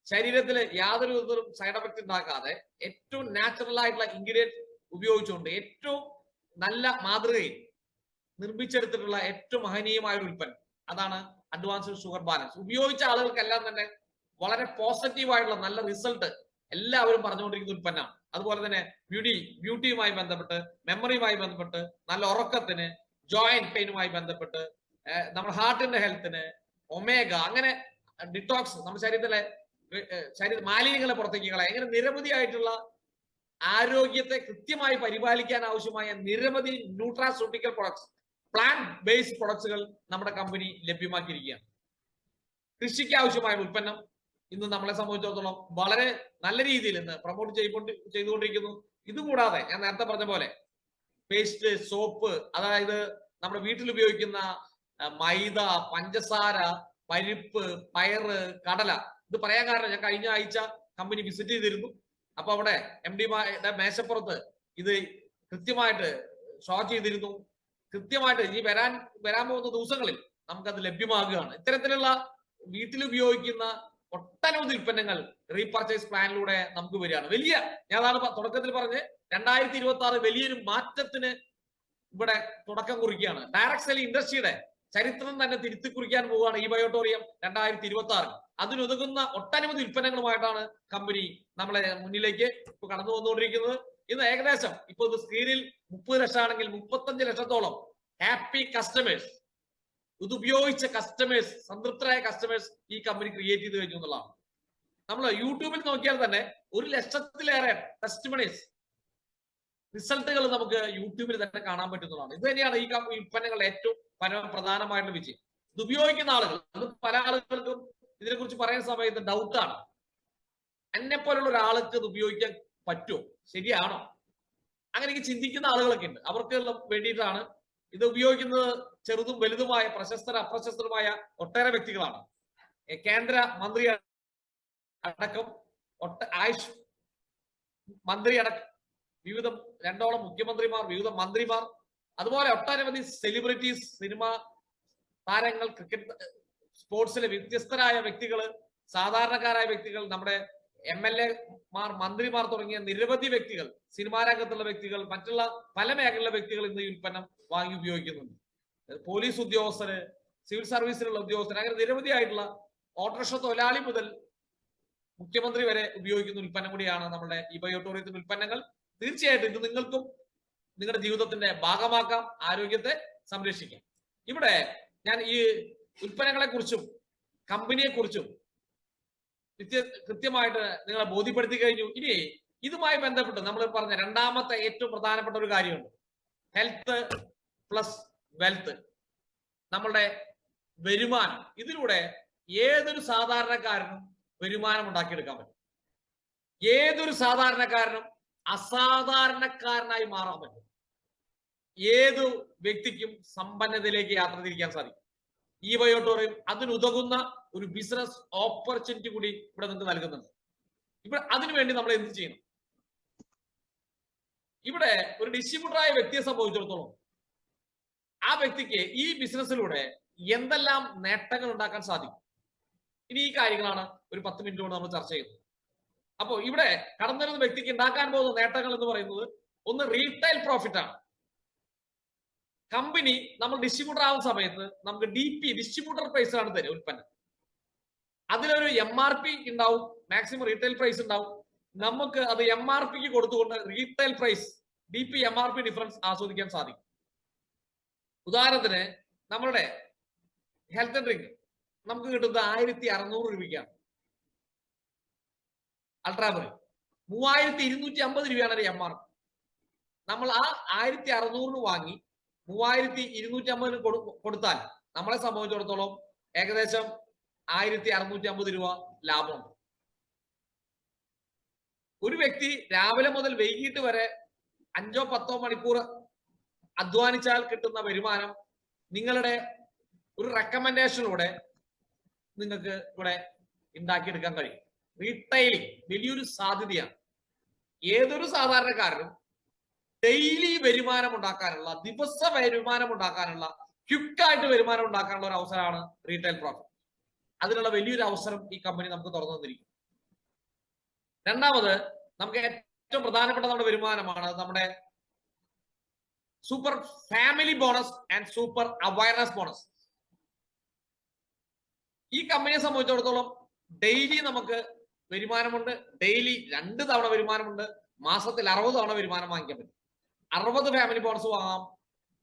ശരീരത്തിൽ യാതൊരു വിധത്തിലും സൈഡ് എഫക്ട് ഉണ്ടാക്കാതെ ഏറ്റവും നാച്ചുറൽ ആയിട്ടുള്ള ഇൻഗ്രീഡിയൻറ്റ് ഉപയോഗിച്ചുകൊണ്ട് ഏറ്റവും നല്ല മാതൃകയിൽ നിർമ്മിച്ചെടുത്തിട്ടുള്ള ഏറ്റവും മഹനീയമായ ഒരു ഉൽപ്പന്നം, അതാണ് അഡ്വാൻസ്ഡ് ഷുഗർ ബാലൻസ്. ഉപയോഗിച്ച ആളുകൾക്കെല്ലാം തന്നെ വളരെ പോസിറ്റീവ് ആയിട്ടുള്ള നല്ല റിസൾട്ട് എല്ലാവരും പറഞ്ഞുകൊണ്ടിരിക്കുന്ന ഉൽപ്പന്നമാണ്. അതുപോലെ തന്നെ ബ്യൂട്ടിയുമായി ബന്ധപ്പെട്ട്, മെമ്മറിയുമായി ബന്ധപ്പെട്ട്, നല്ല ഉറക്കത്തിന്, ജോയിന്റ് പെയിനുമായി ബന്ധപ്പെട്ട്, നമ്മുടെ ഹാർട്ടിന്റെ ഹെൽത്തിന്, ഒമേഗ, അങ്ങനെ ഡിറ്റോക്സ്, നമ്മുടെ ശരീര മാലിന്യങ്ങളെ പുറത്തേക്ക് കളയാൻ, ഇങ്ങനെ നിരവധി ആയിട്ടുള്ള ആരോഗ്യത്തെ കൃത്യമായി പരിപാലിക്കാൻ ആവശ്യമായ നിരവധി ന്യൂട്രാസ്യൂട്ടിക്കൽ പ്രൊഡക്ട്സ്, പ്ലാന്റ് ബേസ്ഡ് പ്രൊഡക്ട്സുകൾ നമ്മുടെ കമ്പനി ലഭ്യമാക്കിയിരിക്കുകയാണ്. കൃഷിക്ക് ആവശ്യമായ ഉൽപ്പന്നം ഇന്ന് നമ്മളെ സംബന്ധിച്ചിടത്തോളം വളരെ നല്ല രീതിയിൽ ഇന്ന് പ്രൊമോട്ട് ചെയ്തുകൊണ്ടിരിക്കുന്നു. ഇതുകൂടാതെ ഞാൻ നേരത്തെ പറഞ്ഞ പോലെ പേസ്റ്റ്, സോപ്പ്, അതായത് നമ്മുടെ വീട്ടിൽ ഉപയോഗിക്കുന്ന മൈദ, പഞ്ചസാര, പരിപ്പ്, പയറ്, കടല, ഇത് പറയാൻ കാരണം ഞാൻ കഴിഞ്ഞ ആഴ്ച കമ്പനി വിസിറ്റ് ചെയ്തിരുന്നു. അപ്പൊ അവിടെ MD-മാരുടെ മേശപ്പുറത്ത് ഇത് കൃത്യമായിട്ട് ഷോ ചെയ്തിരുന്നു. കൃത്യമായിട്ട് ഈ വരാൻ പോകുന്ന ദിവസങ്ങളിൽ നമുക്കത് ലഭ്യമാകുകയാണ്. ഇത്തരത്തിലുള്ള വീട്ടിൽ ഉപയോഗിക്കുന്ന ഒട്ടനവധി ഉൽപ്പന്നങ്ങൾ റീപർച്ചേസ് പ്ലാനിലൂടെ നമുക്ക് വരികയാണ്. ഞാൻ അതാണ് തുടക്കത്തിൽ പറഞ്ഞ് 2026 വലിയൊരു മാറ്റത്തിന് ഇവിടെ തുടക്കം കുറിക്കുകയാണ്. ഡയറക്ട് സെല്ലിംഗ് ഇൻഡസ്ട്രിയുടെ ചരിത്രം തന്നെ തിരുത്തി കുറിക്കാൻ പോവുകയാണ് ഈ ബയോട്ടോറിയം 2026. അതിനുതകുന്ന ഒട്ടനവധി ഉൽപ്പന്നങ്ങളുമായിട്ടാണ് കമ്പനി നമ്മളെ മുന്നിലേക്ക് ഇപ്പൊ കടന്നു വന്നുകൊണ്ടിരിക്കുന്നത്. ഇന്ന് ഏകദേശം ഇപ്പൊ ഇത് സ്ക്രീനിൽ 30 ലക്ഷമാണെങ്കിൽ 35 ലക്ഷത്തോളം ഹാപ്പി കസ്റ്റമേഴ്സ്, ഇത് ഉപയോഗിച്ച കസ്റ്റമേഴ്സ്, സംതൃപ്തരായ കസ്റ്റമേഴ്സ് ഈ കമ്പനി ക്രിയേറ്റ് ചെയ്ത് കഴിഞ്ഞു എന്നുള്ളതാണ്. നമ്മൾ യൂട്യൂബിൽ നോക്കിയാൽ തന്നെ 1 ലക്ഷത്തിലേറെ ടെസ്റ്റിമണീസ്, റിസൾട്ടുകൾ നമുക്ക് യൂട്യൂബിൽ തന്നെ കാണാൻ പറ്റുന്നതാണ്. ഇത് തന്നെയാണ് ഈ ഉൽപ്പന്നങ്ങളുടെ ഏറ്റവും പ്രധാനമായിട്ടുള്ള വിജയം. ഇത് ഉപയോഗിക്കുന്ന ആളുകൾ, അത് പല ആളുകൾക്കും ഇതിനെക്കുറിച്ച് പറയുന്ന സമയത്ത് ഡൗട്ടാണ്. എന്നെ പോലുള്ള ഒരാൾക്ക് ഇത് ഉപയോഗിക്കാൻ പറ്റുമോ, ശരിയാണോ, അങ്ങനെ ചിന്തിക്കുന്ന ആളുകളൊക്കെ ഉണ്ട്. അവർക്ക് വേണ്ടിയിട്ടാണ് ഇത് ഉപയോഗിക്കുന്നത്. ചെറുതും വലുതുമായ, പ്രശസ്തര അപ്രശസ്തരുമായ ഒട്ടേറെ വ്യക്തികളാണ്. കേന്ദ്ര മന്ത്രി അടക്കം, ആയുഷ് മന്ത്രി അടക്കം, വിവിധ 2ഓളം മുഖ്യമന്ത്രിമാർ, വിവിധ മന്ത്രിമാർ, അതുപോലെ ഒട്ടനവധി സെലിബ്രിറ്റീസ്, സിനിമ താരങ്ങൾ, ക്രിക്കറ്റ്, സ്പോർട്സിലെ വ്യത്യസ്തരായ വ്യക്തികൾ, സാധാരണക്കാരായ വ്യക്തികൾ, നമ്മുടെ MLA-മാർ, മന്ത്രിമാർ തുടങ്ങിയ നിരവധി വ്യക്തികൾ, സിനിമാ രംഗത്തുള്ള വ്യക്തികൾ, മറ്റുള്ള പല മേഖലയിലെ വ്യക്തികൾ ഇന്ന് ഈ ഉൽപ്പന്നം വാങ്ങി ഉപയോഗിക്കുന്നുണ്ട്. പോലീസ് ഉദ്യോഗസ്ഥര്, സിവിൽ സർവീസിലുള്ള ഉദ്യോഗസ്ഥർ, അങ്ങനെ നിരവധിയായിട്ടുള്ള ഓട്ടോറിക്ഷ തൊഴിലാളി മുതൽ മുഖ്യമന്ത്രി വരെ ഉപയോഗിക്കുന്ന ഉൽപ്പന്നം കൂടിയാണ് നമ്മുടെ ഈ ബയോട്ടോറിയത്തിന്റെ ഉൽപ്പന്നങ്ങൾ. തീർച്ചയായിട്ടും ഇത് നിങ്ങൾക്കും നിങ്ങളുടെ ജീവിതത്തിന്റെ ഭാഗമാക്കാം, ആരോഗ്യത്തെ സംരക്ഷിക്കാം. ഇവിടെ ഞാൻ ഈ ഉൽപ്പന്നങ്ങളെ കുറിച്ചും കമ്പനിയെ കുറിച്ചും കൃത്യമായിട്ട് നിങ്ങളെ ബോധ്യപ്പെടുത്തി കഴിഞ്ഞു. ഇനി ഇതുമായി ബന്ധപ്പെട്ട് നമ്മൾ പറഞ്ഞ രണ്ടാമത്തെ ഏറ്റവും പ്രധാനപ്പെട്ട ഒരു കാര്യമുണ്ട്, ഹെൽത്ത് പ്ലസ് വെൽത്ത്, നമ്മളുടെ വരുമാനം. ഇതിലൂടെ ഏതൊരു സാധാരണക്കാരനും വരുമാനം ഉണ്ടാക്കിയെടുക്കാൻ പറ്റും. ഏതൊരു സാധാരണക്കാരനും അസാധാരണക്കാരനായി മാറാൻ പറ്റും. ഏതു വ്യക്തിക്കും സമ്പന്നതയിലേക്ക് യാത്ര തിരിക്കാൻ സാധിക്കും. ഈ ബയോട്ടോറിയം അതിനുതകുന്ന ഒരു ബിസിനസ് ഓപ്പർച്യൂണിറ്റി കൂടി ഇവിടെ നിങ്ങൾക്ക് നൽകുന്നുണ്ട്. ഇവിടെ അതിനുവേണ്ടി നമ്മൾ എന്ത് ചെയ്യണം? ഇവിടെ ഒരു ഡിസ്ട്രിബ്യൂട്ടറായ വ്യക്തിയെ സംബന്ധിച്ചിടത്തോളം ആ വ്യക്തിക്ക് ഈ ബിസിനസ്സിലൂടെ എന്തെല്ലാം നേട്ടങ്ങൾ ഉണ്ടാക്കാൻ സാധിക്കും? ഇനി ഈ കാര്യങ്ങളാണ് ഒരു 10 മിനിറ്റ് കൊണ്ട് നമ്മൾ ചർച്ച ചെയ്യുന്നത്. അപ്പോൾ ഇവിടെ കടന്നു വരുന്ന വ്യക്തിക്ക് ഉണ്ടാക്കാൻ പോകുന്ന നേട്ടങ്ങൾ എന്ന് പറയുന്നത് ഒന്ന് റീറ്റെയിൽ പ്രോഫിറ്റ് ആണ്. കമ്പനി നമ്മൾ ഡിസ്ട്രിബ്യൂട്ടർ ആവുന്ന സമയത്ത് നമുക്ക് ഡിസ്ട്രിബ്യൂട്ടർ പ്രൈസ് ആണ് തരും ഉൽപ്പന്നം. അതിലൊരു MRP ഉണ്ടാവും, മാക്സിമം റീറ്റെയിൽ പ്രൈസ് ഉണ്ടാവും. നമുക്ക് അത് MRPക്ക് കൊടുത്തുകൊണ്ട് റീറ്റെയിൽ പ്രൈസ് DP-MRP ഡിഫറൻസ് ആസ്വദിക്കാൻ സാധിക്കും. ഉദാഹരണത്തിന് നമ്മളുടെ ഹെൽത്ത് ഡ്രിങ്ക് നമുക്ക് കിട്ടുന്നത് 1600 രൂപയ്ക്കാണ്. അൾട്രാബറി 3250 രൂപയാണ് MRP. നമ്മൾ ആ 1600 വാങ്ങി 3250 കൊടുത്താൽ നമ്മളെ സംബന്ധിച്ചിടത്തോളം ഏകദേശം 1650 രൂപ ലാഭമുണ്ട്. ഒരു വ്യക്തി രാവിലെ മുതൽ വൈകിട്ട് വരെ 5-10 മണിക്കൂർ അധ്വാനിച്ചാൽ കിട്ടുന്ന വരുമാനം നിങ്ങളുടെ ഒരു റെക്കമെൻഡേഷനിലൂടെ നിങ്ങൾക്ക് ഇവിടെ ഉണ്ടാക്കിയെടുക്കാൻ കഴിയും. റീറ്റെയിലിംഗ് വലിയൊരു സാധ്യതയാണ്. ഏതൊരു സാധാരണക്കാരനും ഡെയിലി വരുമാനം ഉണ്ടാക്കാനുള്ള, ദിവസ വരുമാനം ഉണ്ടാക്കാനുള്ള, ക്വിക്കായിട്ട് വരുമാനം ഉണ്ടാക്കാനുള്ള ഒരു അവസരമാണ് റീറ്റെയിൽ പ്രോഫിറ്റ്. അതിനുള്ള വലിയൊരു അവസരം ഈ കമ്പനി നമുക്ക് തുറന്നു തന്നിരിക്കും. രണ്ടാമത് നമുക്ക് ഏറ്റവും പ്രധാനപ്പെട്ട നമ്മുടെ വരുമാനമാണ് നമ്മുടെ super family bonus and super awareness bonus. ഈ കമ്പനിയെ സംബന്ധിച്ചിടത്തോളം ഡെയിലി നമുക്ക് വരുമാനമുണ്ട്. ഡെയിലി 2 തവണ വരുമാനമുണ്ട്. മാസത്തിൽ 60 തവണ വരുമാനം വാങ്ങിക്കാൻ പറ്റും. 60 ഫാമിലി ബോണസ് വാങ്ങാം,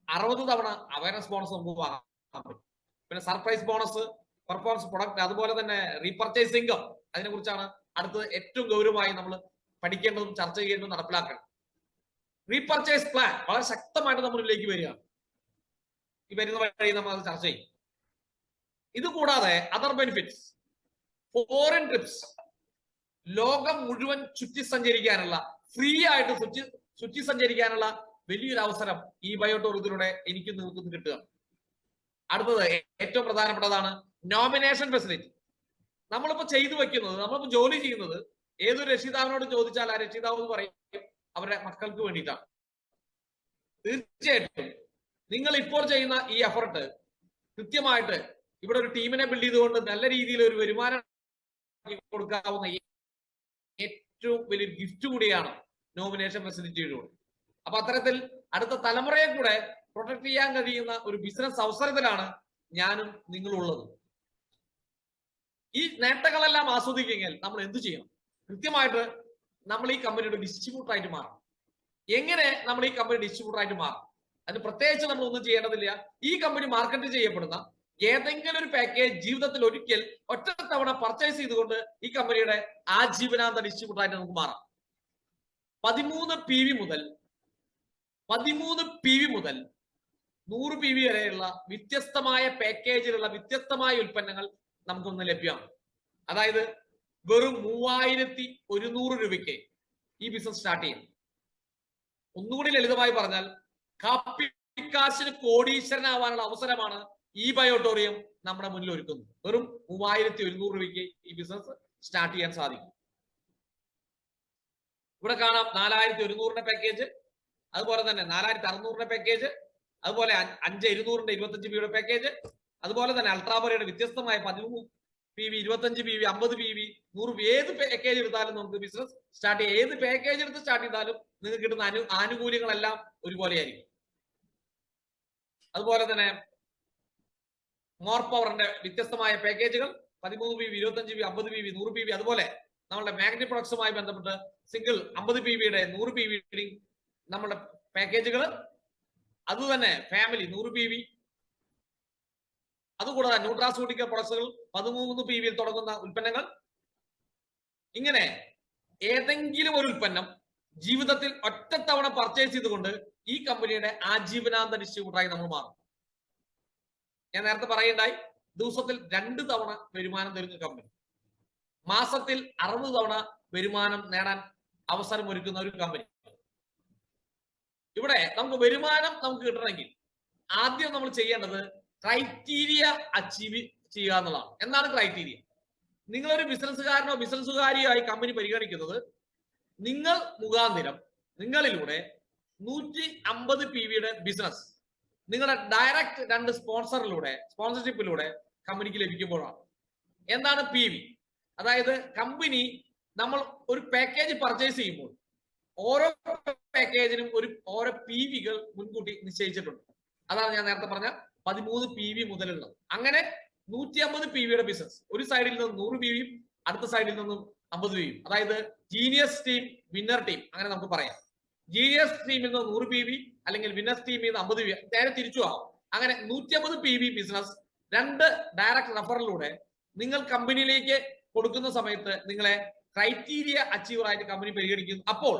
60 തവണ അവയർനെസ് ബോണസ് നമുക്ക് വാങ്ങാൻ പറ്റും. പിന്നെ സർപ്രൈസ് ബോണസ്, പെർഫോമൻസ് പ്രൊഡക്റ്റ്, അതുപോലെ തന്നെ റീപർച്ചേസ് ഇൻകം. അതിനെ കുറിച്ചാണ് അടുത്തത് ഏറ്റവും ഗൗരവമായി നമ്മൾ പഠിക്കേണ്ടതും ചർച്ച ചെയ്യേണ്ടതും നടപ്പിലാക്കണം. റീപർച്ചേസ് പ്ലാൻ വളരെ ശക്തമായിട്ട് നമ്മൾ മുന്നിലേക്ക് വരികയാണ്. ഈ വരുന്ന വഴി നമ്മൾ അത് ചർച്ച ചെയ്യും. ഇത് കൂടാതെ അതർ ബെനിഫിറ്റ്സ്, ഫോറിൻ ട്രിപ്സ്, ലോകം മുഴുവൻ ചുറ്റി സഞ്ചരിക്കാനുള്ള, ഫ്രീ ആയിട്ട് ചുറ്റി സഞ്ചരിക്കാനുള്ള വലിയൊരു അവസരം ഈ ബയോടൂറിലൂടെ എനിക്ക് നിങ്ങൾക്ക് കിട്ടുക. അടുത്തത് ഏറ്റവും പ്രധാനപ്പെട്ടതാണ് നോമിനേഷൻ ഫെസിലിറ്റി. നമ്മളിപ്പോ ചെയ്തു വെക്കുന്നത്, നമ്മളിപ്പോ ജോലി ചെയ്യുന്നത് ഏതൊരു രക്ഷിതാവിനോട് ചോദിച്ചാൽ ആ രക്ഷിതാവ് എന്ന് പറയും അവരുടെ മക്കൾക്ക് വേണ്ടിയിട്ടാണ്. തീർച്ചയായിട്ടും നിങ്ങൾ ഇപ്പോൾ ചെയ്യുന്ന ഈ എഫർട്ട് കൃത്യമായിട്ട് ഇവിടെ ഒരു ടീമിനെ ബിൽഡ് ചെയ്തുകൊണ്ട് നല്ല രീതിയിൽ ഒരു വരുമാനം കൊടുക്കാവുന്ന ഏറ്റവും വലിയൊരു ഗിഫ്റ്റ് കൂടിയാണ് നോമിനേഷൻ ഫെസിലിറ്റിയിലൂടെ. അപ്പൊ അത്തരത്തിൽ അടുത്ത തലമുറയെ കൂടെ പ്രൊട്ടക്ട് ചെയ്യാൻ കഴിയുന്ന ഒരു ബിസിനസ് അവസരത്തിലാണ് ഞാനും നിങ്ങളുള്ളത്. ഈ നേട്ടങ്ങളെല്ലാം ആസ്വദിക്കുമെങ്കിൽ നമ്മൾ എന്ത് ചെയ്യണം? കൃത്യമായിട്ട് നമ്മൾ ഈ കമ്പനിയുടെ ഡിസ്ട്രിബ്യൂട്ടർ ആയിട്ട് മാറണം. എങ്ങനെ നമ്മൾ ഈ കമ്പനി ഡിസ്ട്രിബ്യൂട്ടർ ആയിട്ട് മാറും? അതിന് പ്രത്യേകിച്ച് നമ്മൾ ഒന്നും ചെയ്യേണ്ടതില്ല. ഈ കമ്പനി മാർക്കറ്റ് ചെയ്യപ്പെടുന്ന ഏതെങ്കിലും ഒരു പാക്കേജ് ജീവിതത്തിൽ ഒരിക്കൽ ഒറ്റ തവണ പർച്ചേസ് ചെയ്തുകൊണ്ട് ഈ കമ്പനിയുടെ ആജീവനാന്ത ഡിസ്ട്രിബ്യൂട്ടർ ആയിട്ട് നമുക്ക് മാറാം. 13 PV മുതൽ 100 PV വരെയുള്ള വ്യത്യസ്തമായ പാക്കേജിലുള്ള വ്യത്യസ്തമായ ഉൽപ്പന്നങ്ങൾ നമുക്കൊന്ന് ലഭ്യമാണ്. അതായത് വെറും 3100 രൂപയ്ക്ക് ഈ ബിസിനസ് സ്റ്റാർട്ട് ചെയ്യാം. ഒന്നുകൂടി ലളിതമായി പറഞ്ഞാൽ കാപ്പിക്കാശിന് കോടീശ്വരനാവാനുള്ള അവസരമാണ് ഈ ബയോട്ടോറിയം നമ്മുടെ മുന്നിൽ ഒരുക്കുന്നത്. വെറും 3100 രൂപയ്ക്ക് ഈ ബിസിനസ് സ്റ്റാർട്ട് ചെയ്യാൻ സാധിക്കും. ഇവിടെ കാണാം 4100ന്റെ പാക്കേജ്, അതുപോലെ തന്നെ 4600ന്റെ പാക്കേജ്, അതുപോലെ 5200ന്റെ 25 PV പാക്കേജ്, അതുപോലെ തന്നെ അൾട്രാബറിയുടെ വ്യത്യസ്തമായ 13 PV, 25 PV, 50 PV, 100 ഏത് പാക്കേജ് എടുത്താലും നമുക്ക് ബിസിനസ് സ്റ്റാർട്ട് ചെയ്യാം. ഏത് പാക്കേജ് എടുത്ത് സ്റ്റാർട്ട് ചെയ്താലും നിങ്ങൾക്ക് കിട്ടുന്ന ആനുകൂല്യങ്ങളെല്ലാം ഒരുപോലെയായിരിക്കും. അതുപോലെ തന്നെ മോർ പവറിന്റെ വ്യത്യസ്തമായ പാക്കേജുകൾ 13 PV, 25 PV, 50 PV, 100 PV, അതുപോലെ നമ്മളുടെ മാഗ്നറ്റിക് പ്രൊഡക്ട്സുമായി ബന്ധപ്പെട്ട് സിംഗിൾ 50 PVയുടെ 100 PV നമ്മുടെ പാക്കേജുകൾ, അതുതന്നെ ഫാമിലി 100 PV, അതുകൂടാതെ ന്യൂട്രാസ്യൂട്ടിക്കൽ പ്രൊഡക്ട്സുകൾ 13 PV തുടങ്ങുന്ന ഉൽപ്പന്നങ്ങൾ. ഇങ്ങനെ ഏതെങ്കിലും ഒരു ഉൽപ്പന്നം ജീവിതത്തിൽ ഒറ്റത്തവണ പർച്ചേസ് ചെയ്തുകൊണ്ട് ഈ കമ്പനിയുടെ ആജീവനാന്ത ഡിസ്ട്രിബ്യൂട്ടറായി നമ്മൾ മാറും. ഞാൻ നേരത്തെ പറയുണ്ടായി, ദിവസത്തിൽ 2 തവണ വരുമാനം തരുന്ന കമ്പനി, മാസത്തിൽ 60 തവണ വരുമാനം നേടാൻ അവസരം ഒരുക്കുന്ന ഒരു കമ്പനി. ഇവിടെ നമുക്ക് വരുമാനം നമുക്ക് കിട്ടണമെങ്കിൽ ആദ്യം നമ്മൾ ചെയ്യേണ്ടത് ക്രൈറ്റീരിയ അച്ചീവ് ചെയ്യുക എന്നുള്ളതാണ്. എന്താണ് ക്രൈറ്റീരിയ? നിങ്ങളൊരു ബിസിനസ്സുകാരനോ ബിസിനസ്സുകാരിയോ ആയി കമ്പനി പരിഗണിക്കുന്നത് നിങ്ങൾ മുഖാന്തരം, നിങ്ങളിലൂടെ 150 PVയുടെ ബിസിനസ് നിങ്ങളുടെ ഡയറക്റ്റ് 2 സ്പോൺസർഷിപ്പിലൂടെ കമ്പനിക്ക് ലഭിക്കുമ്പോഴാണ്. എന്താണ് PV? അതായത് കമ്പനി നമ്മൾ ഒരു പാക്കേജ് പർച്ചേസ് ചെയ്യുമ്പോൾ ഓരോ പാക്കേജിനും ഓരോ PVകൾ മുൻകൂട്ടി നിശ്ചയിച്ചിട്ടുണ്ട്. അതാണ് ഞാൻ നേരത്തെ പറഞ്ഞ 13 PV മുതലുള്ളത്. അങ്ങനെ 150 PVയുടെ ബിസിനസ്. ഒരു സൈഡിൽ നിന്നും 100 PV, അടുത്ത സൈഡിൽ നിന്നും 50 PV. അതായത് ജീനിയസ് ടീം, വിന്നർ ടീം, അങ്ങനെ നമുക്ക് പറയാം. ജീനിയസ് ടീമിൽ നിന്ന് 100 PV അല്ലെങ്കിൽ വിന്നേഴ്സ് ടീമിൽ നിന്ന് 50 PV, നേരെ തിരിച്ചു ആവും. അങ്ങനെ 150 PV ബിസിനസ് 2 ഡയറക്ട് റെഫറിലൂടെ നിങ്ങൾ കമ്പനിയിലേക്ക് കൊടുക്കുന്ന സമയത്ത് നിങ്ങളെ ക്രൈറ്റീരിയ അച്ചീവർ ആയിട്ട് കമ്പനി പരിഗണിക്കുന്നു. അപ്പോൾ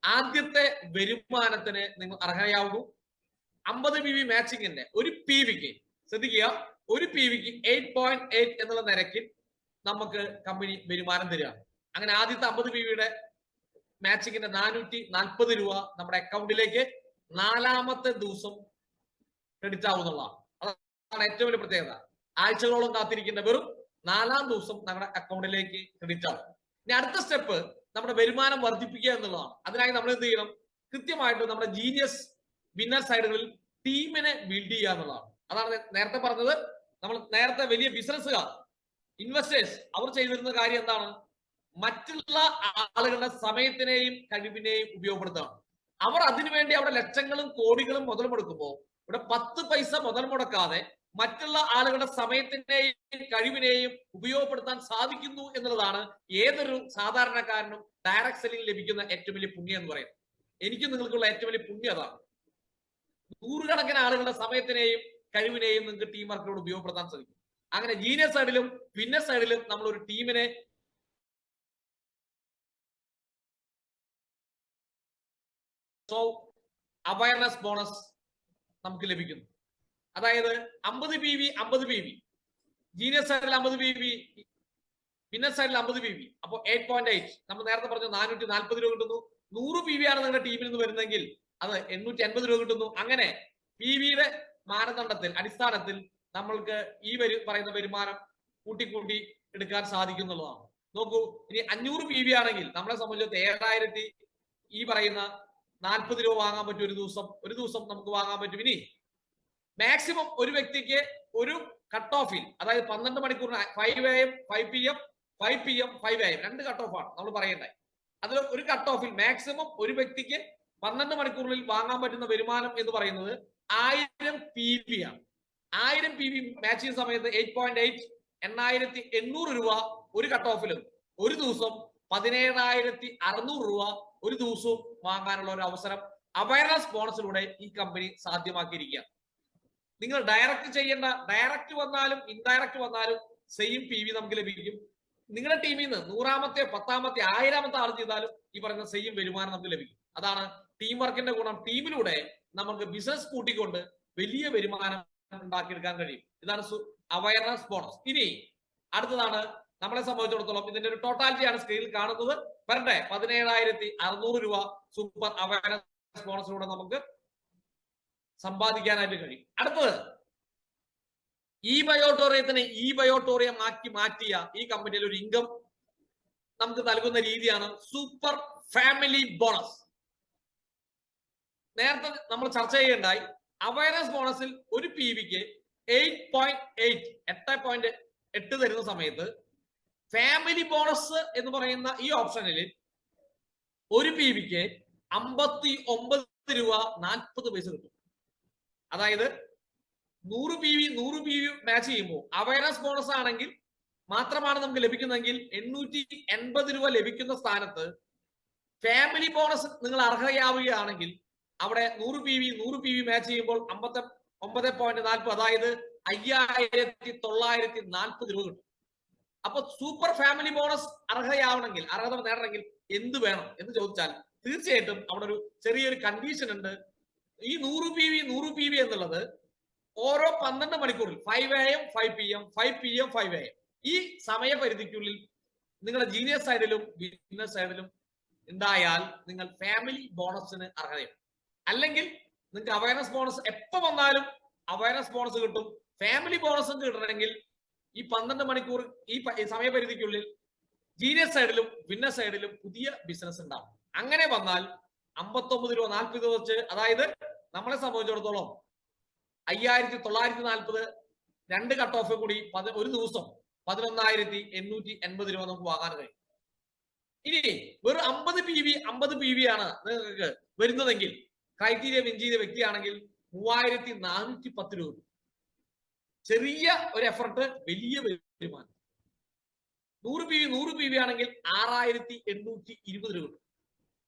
ആദ്യത്തെ വരുമാനത്തിന് നിങ്ങൾ അർഹയാവുന്നു. 50 PV മാച്ചിങ്ങിന്റെ ഒരു PVക്ക്, ശ്രദ്ധിക്കുക, ഒരു PVക്ക് 8.8 എന്നുള്ള നിരക്കിൽ നമുക്ക് കമ്പനി വരുമാനം തരികയാണ്. അങ്ങനെ ആദ്യത്തെ 50 PVയുടെ മാച്ചിങ്ങിന്റെ 440 രൂപ നമ്മുടെ അക്കൗണ്ടിലേക്ക് 4ാമത്തെ ദിവസം ക്രെഡിറ്റ് ആവുന്നതാണ്. അതാണ് ഏറ്റവും വലിയ പ്രത്യേകത. ആഴ്ചകളോളം കാത്തിരിക്കേണ്ട, വെറും 4ാം ദിവസം നമ്മുടെ അക്കൗണ്ടിലേക്ക് ക്രെഡിറ്റ് ആവും. ഇനി അടുത്ത സ്റ്റെപ്പ് നമ്മുടെ വരുമാനം വർദ്ധിപ്പിക്കുക എന്നുള്ളതാണ്. അതിനായി നമ്മൾ എന്ത് ചെയ്യണം? കൃത്യമായിട്ട് നമ്മുടെ ജീനിയസ് വിന്നർ സൈഡുകളിൽ ടീമിനെ ബിൽഡ് ചെയ്യുക എന്നുള്ളതാണ്. അതാണ് നേരത്തെ പറഞ്ഞത്. നമ്മൾ നേരത്തെ വലിയ ബിസിനസ്സുകാർ, ഇൻവെസ്റ്റേഴ്സ്, അവർ ചെയ്തിരുന്ന കാര്യം എന്താണ്? മറ്റുള്ള ആളുകളുടെ സമയത്തിനെയും കഴിവിനെയും ഉപയോഗപ്പെടുത്തുകയാണ്. അവർ അതിനുവേണ്ടി അവിടെ ലക്ഷങ്ങളും കോടികളും മുതൽ മുടക്കുമ്പോൾ ഇവിടെ 10 പൈസ മുതൽ മുടക്കാതെ മറ്റുള്ള ആളുകളുടെ സമയത്തിനെയും കഴിവിനെയും ഉപയോഗപ്പെടുത്താൻ സാധിക്കുന്നു എന്നുള്ളതാണ് ഏതൊരു സാധാരണക്കാരനും ഡയറക്ട് സെല്ലിംഗ് ലഭിക്കുന്ന ഏറ്റവും വലിയ പുണ്യം എന്ന് പറയുന്നത്. എനിക്കും നിങ്ങൾക്കുള്ള ഏറ്റവും വലിയ പുണ്യം അതാണ്. 100 കണക്കിന് ആളുകളുടെ സമയത്തിനെയും കഴിവിനെയും നിങ്ങൾക്ക് ടീം വർക്കിലൂടെ ഉപയോഗപ്പെടുത്താൻ സാധിക്കും. അങ്ങനെ ജീനിയസ് സൈഡിലും വിന്നർ സൈഡിലും നമ്മൾ ഒരു ടീമിനെ അവയർനെസ് ബോണസ് നമുക്ക് ലഭിക്കുന്നു. അതായത് 50 PV 50 PV, ജീനിയസ് സൈഡിൽ 50 PV, വിന്നർ സൈഡിൽ 50 PV. അപ്പോൾ 8.8 നമ്മൾ നേരത്തെ പറഞ്ഞു 440 രൂപ കിട്ടുന്നു. 100 PV ആണ് നിങ്ങളുടെ ടീമിൽ നിന്ന് വരുന്നതെങ്കിൽ അത് 850 രൂപ കിട്ടുന്നു. അങ്ങനെ PVയുടെ മാനദണ്ഡത്തിൽ, അടിസ്ഥാനത്തിൽ നമ്മൾക്ക് ഈ പറയുന്ന വരുമാനം കൂട്ടിക്കൂട്ടി എടുക്കാൻ സാധിക്കുന്നുള്ളതാണ്. നോക്കൂ, ഇനി 500 PV ആണെങ്കിൽ നമ്മളെ സംബന്ധിച്ച് 7000 ഈ പറയുന്ന 40 രൂപ വാങ്ങാൻ പറ്റും ഒരു ദിവസം നമുക്ക് വാങ്ങാൻ പറ്റും. ഇനി മാക്സിമം ഒരു വ്യക്തിക്ക് ഒരു കട്ട് ഓഫിൽ, അതായത് 12 മണിക്കൂറിന് 5 AM 5 PM 5 PM 5 AM 2 cut off ആണ് നമ്മൾ പറയേണ്ടത്. അതിൽ ഒരു കട്ട് ഓഫിൽ മാക്സിമം ഒരു വ്യക്തിക്ക് 12 മണിക്കൂറിൽ വാങ്ങാൻ പറ്റുന്ന വരുമാനം എന്ന് പറയുന്നത് 1000 PV ആണ്. 1000 PV മാച്ച് ചെയ്യുന്ന സമയത്ത് 8.8 8800 രൂപ ഒരു കട്ട് ഓഫിലും ഒരു ദിവസം 17600 രൂപ ഒരു ദിവസവും വാങ്ങാനുള്ള ഒരു അവസരം അവയർനെസ് ബോണസിലൂടെ ഈ കമ്പനി സാധ്യമാക്കിയിരിക്കുക. നിങ്ങൾ ഡയറക്റ്റ് ചെയ്യേണ്ട, ഡയറക്റ്റ് വന്നാലും ഇൻഡയറക്റ്റ് വന്നാലും സെയിം PV നമുക്ക് ലഭിക്കും. നിങ്ങളുടെ ടീമിൽ നിന്ന് 100ാമത്തെ 10ാമത്തെ 1000ാമത്തെ ആൾ ചെയ്താലും ഈ പറയുന്ന സെയിം വരുമാനം നമുക്ക് ലഭിക്കും. അതാണ് ടീം വർക്കിന്റെ ഗുണം. ടീമിലൂടെ നമുക്ക് ബിസിനസ് കൂട്ടിക്കൊണ്ട് വലിയ വരുമാനം ഉണ്ടാക്കിയെടുക്കാൻ കഴിയും. ഇതാണ് അവയർനെസ് ബോണസ്. ഇനി അടുത്തതാണ് നമ്മളെ സംബന്ധിച്ചിടത്തോളം ഇതിന്റെ ഒരു ടോട്ടാലിറ്റിയാണ് സ്ക്രീനിൽ കാണുന്നത്. വരട്ടെ, 17600 രൂപ സൂപ്പർ അവയർനെസ് ബോണസിലൂടെ നമുക്ക് സമ്പാദിക്കാനായിട്ട് കഴിയും. അടുത്തത് ഈ ബയോട്ടോറിയത്തിനെ ഈ ബയോട്ടോറിയം ആക്കി മാറ്റിയ ഈ കമ്പനിയിൽ ഒരു ഇൻകം നമുക്ക് നൽകുന്ന രീതിയാണ് സൂപ്പർ ഫാമിലി ബോണസ്. നേരത്തെ നമ്മൾ ചർച്ച ചെയ്യേണ്ടായി, അവയർനെസ് ബോണസിൽ ഒരു PVക്ക് 8.8 തരുന്ന സമയത്ത് ഫാമിലി ബോണസ് എന്ന് പറയുന്ന ഈ ഓപ്ഷനിൽ ഒരു PVക്ക് 59 രൂപ 40 പൈസ കിട്ടും. അതായത് 100 PV മാച്ച് ചെയ്യുമ്പോൾ അവയർനെസ് ബോണസ് ആണെങ്കിൽ മാത്രമാണ് നമുക്ക് ലഭിക്കുന്നതെങ്കിൽ 880 രൂപ ലഭിക്കുന്ന സ്ഥാനത്ത് ഫാമിലി ബോണസ് നിങ്ങൾ അർഹയാവുകയാണെങ്കിൽ അവിടെ 100 PV മാച്ച് ചെയ്യുമ്പോൾ 59.40, അതായത് 5940 രൂപ കിട്ടും. അപ്പൊ സൂപ്പർ ഫാമിലി ബോണസ് അർഹത നേടണമെങ്കിൽ എന്ത് വേണം എന്ന് ചോദിച്ചാൽ തീർച്ചയായിട്ടും അവിടെ ഒരു ചെറിയൊരു കണ്ടീഷൻ ഉണ്ട്. ഈ 100 PV എന്നുള്ളത് ഓരോ 12 മണിക്കൂറിൽ 5 AM 5 PM 5 PM 5 AM ഈ സമയപരിധിക്കുള്ളിൽ നിങ്ങളുടെ ജീനിയസ് സൈഡിലും ബിസിനസ് സൈഡിലും ഉണ്ടായാൽ നിങ്ങൾ ഫാമിലി ബോണസിന് അർഹതയാണ്. അല്ലെങ്കിൽ നിങ്ങൾക്ക് അവയർനെസ് ബോണസ് എപ്പോ വന്നാലും അവയർനെസ് ബോണസ് കിട്ടും. ഫാമിലി ബോണസ് കിട്ടണമെങ്കിൽ ഈ 12 മണിക്കൂർ ഈ സമയപരിധിക്കുള്ളിൽ ജീനിയസ് സൈഡിലും വിന്നർ സൈഡിലും പുതിയ ബിസിനസ് ഉണ്ടാവും. അങ്ങനെ വന്നാൽ 59 രൂപ 40 രൂപ വെച്ച്, അതായത് നമ്മളെ സംബന്ധിച്ചിടത്തോളം 5940 2 കട്ട് ഓഫ് കൂടി ഒരു ദിവസം 11880 രൂപ നമുക്ക് വാങ്ങാൻ കഴിയും. ഇനി വെറും 50 PV ആണ് നിങ്ങൾക്ക് വരുന്നതെങ്കിൽ, ക്രൈറ്റീരിയ വിൻ ചെയ്ത വ്യക്തിയാണെങ്കിൽ 3410 രൂപ. ചെറിയ ഒരു എഫർട്ട്, വലിയ വരുമാനം. 100 PV ആണെങ്കിൽ 6820 രൂപ.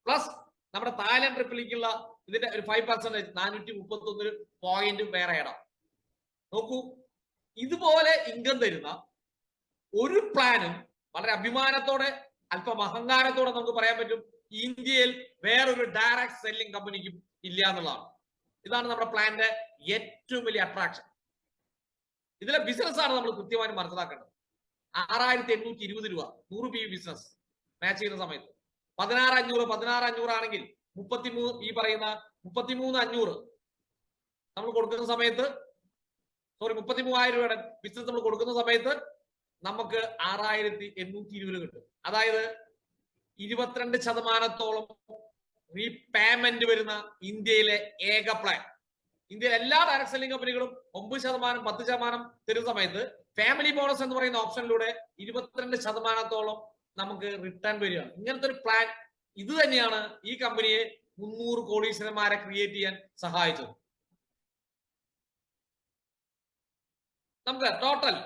പ്ലസ് നമ്മുടെ തായ്ലൻഡ് ട്രിപ്പിലേക്കുള്ള ഇതിന്റെ ഒരു 5% 431 പോയിന്റ് വേറെ ഇടാം. നോക്കൂ, ഇതുപോലെ ഇൻകം തരുന്ന ഒരു പ്ലാനും വളരെ അഭിമാനത്തോടെ, അല്പം അഹങ്കാരത്തോടെ നമുക്ക് പറയാൻ പറ്റും ഇന്ത്യയിൽ വേറൊരു ഡയറക്ട് സെല്ലിംഗ് കമ്പനിക്കും ഇല്ല എന്നുള്ളതാണ്. ഇതാണ് നമ്മുടെ പ്ലാന്റെ ഏറ്റവും വലിയ അട്രാക്ഷൻ. ഇതിലെ ബിസിനസ് ആണ് നമ്മൾ കൃത്യമായി മനസ്സിലാക്കേണ്ടത്. 6820 രൂപ 100 PV ബിസിനസ് മാച്ച് ചെയ്യുന്ന സമയത്ത് 16,500 ആണെങ്കിൽ 33,500 നമ്മൾ കൊടുക്കുന്ന സമയത്ത്, 33,000 രൂപയുടെ ബിസിനസ് നമ്മൾ കൊടുക്കുന്ന സമയത്ത് നമുക്ക് 6,820 കിട്ടും. അതായത് 22% റീപേയ്മെന്റ് വരുന്ന ഇന്ത്യയിലെ ഏക പ്ലാൻ. ഇന്ത്യയിലെ എല്ലാ ഡയറക്ട് സെല്ലിംഗ് കമ്പനികളും 9%, 10% തരുന്ന സമയത്ത് ഫാമിലി ബോണസ് എന്ന് പറയുന്ന ഓപ്ഷനിലൂടെ 22% നമുക്ക് റിട്ടേൺ വരികയാണ്. ഇങ്ങനത്തെ ഒരു പ്ലാൻ ഇത് തന്നെയാണ് ഈ കമ്പനിയെ 300 കോടീശ്വരന്മാരെ ക്രിയേറ്റ് ചെയ്യാൻ സഹായിച്ചത്. നമുക്ക് ടോട്ടൽ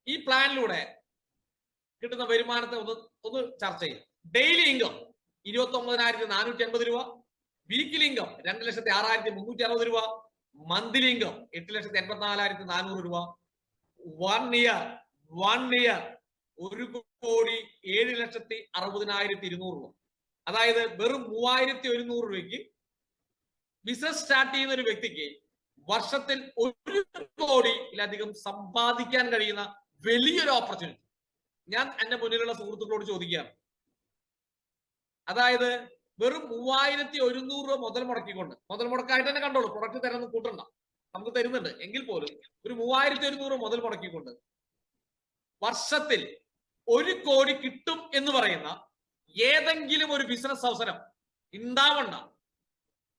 ഈ പ്ലാനിലൂടെ കിട്ടുന്ന വരുമാനത്തെ ഒന്ന് ചർച്ച ചെയ്യാം. ഡെയിലി ഇൻകം 29,480 രൂപ, വീക്കിലി ഇൻകം 2,06,360 രൂപ, മന്ത്ലി ഇൻകം 8,84,400 രൂപ, 1 ഇയർ 1,07,60,200 രൂപ. അതായത് വെറും 3,100 രൂപയ്ക്ക് ബിസിനസ് സ്റ്റാർട്ട് ചെയ്യുന്ന ഒരു വ്യക്തിക്ക് വർഷത്തിൽ 1 കോടിയിലധികം സമ്പാദിക്കാൻ കഴിയുന്ന വലിയൊരു ഓപ്പർച്യൂണിറ്റി. ഞാൻ എന്റെ മുന്നിലുള്ള സുഹൃത്തുക്കളോട് ചോദിക്കുകയാണ്. അതായത് വെറും 3,100 രൂപ മുതൽ മുടക്കിക്കൊണ്ട്, മുതൽ മുടക്കായിട്ട് തന്നെ കണ്ടോളൂ, പ്രൊഡക്റ്റ് തരുന്ന കൂട്ടണ്ട, നമുക്ക് തരുന്നുണ്ട് എങ്കിൽ പോലും ഒരു 3,100 രൂപ മുതൽ മുടക്കിക്കൊണ്ട് വർഷത്തിൽ 1 കോടി കിട്ടും എന്ന് പറയുന്ന ഏതെങ്കിലും ഒരു ബിസിനസ് അവസരം ഉണ്ടാവണ്ട.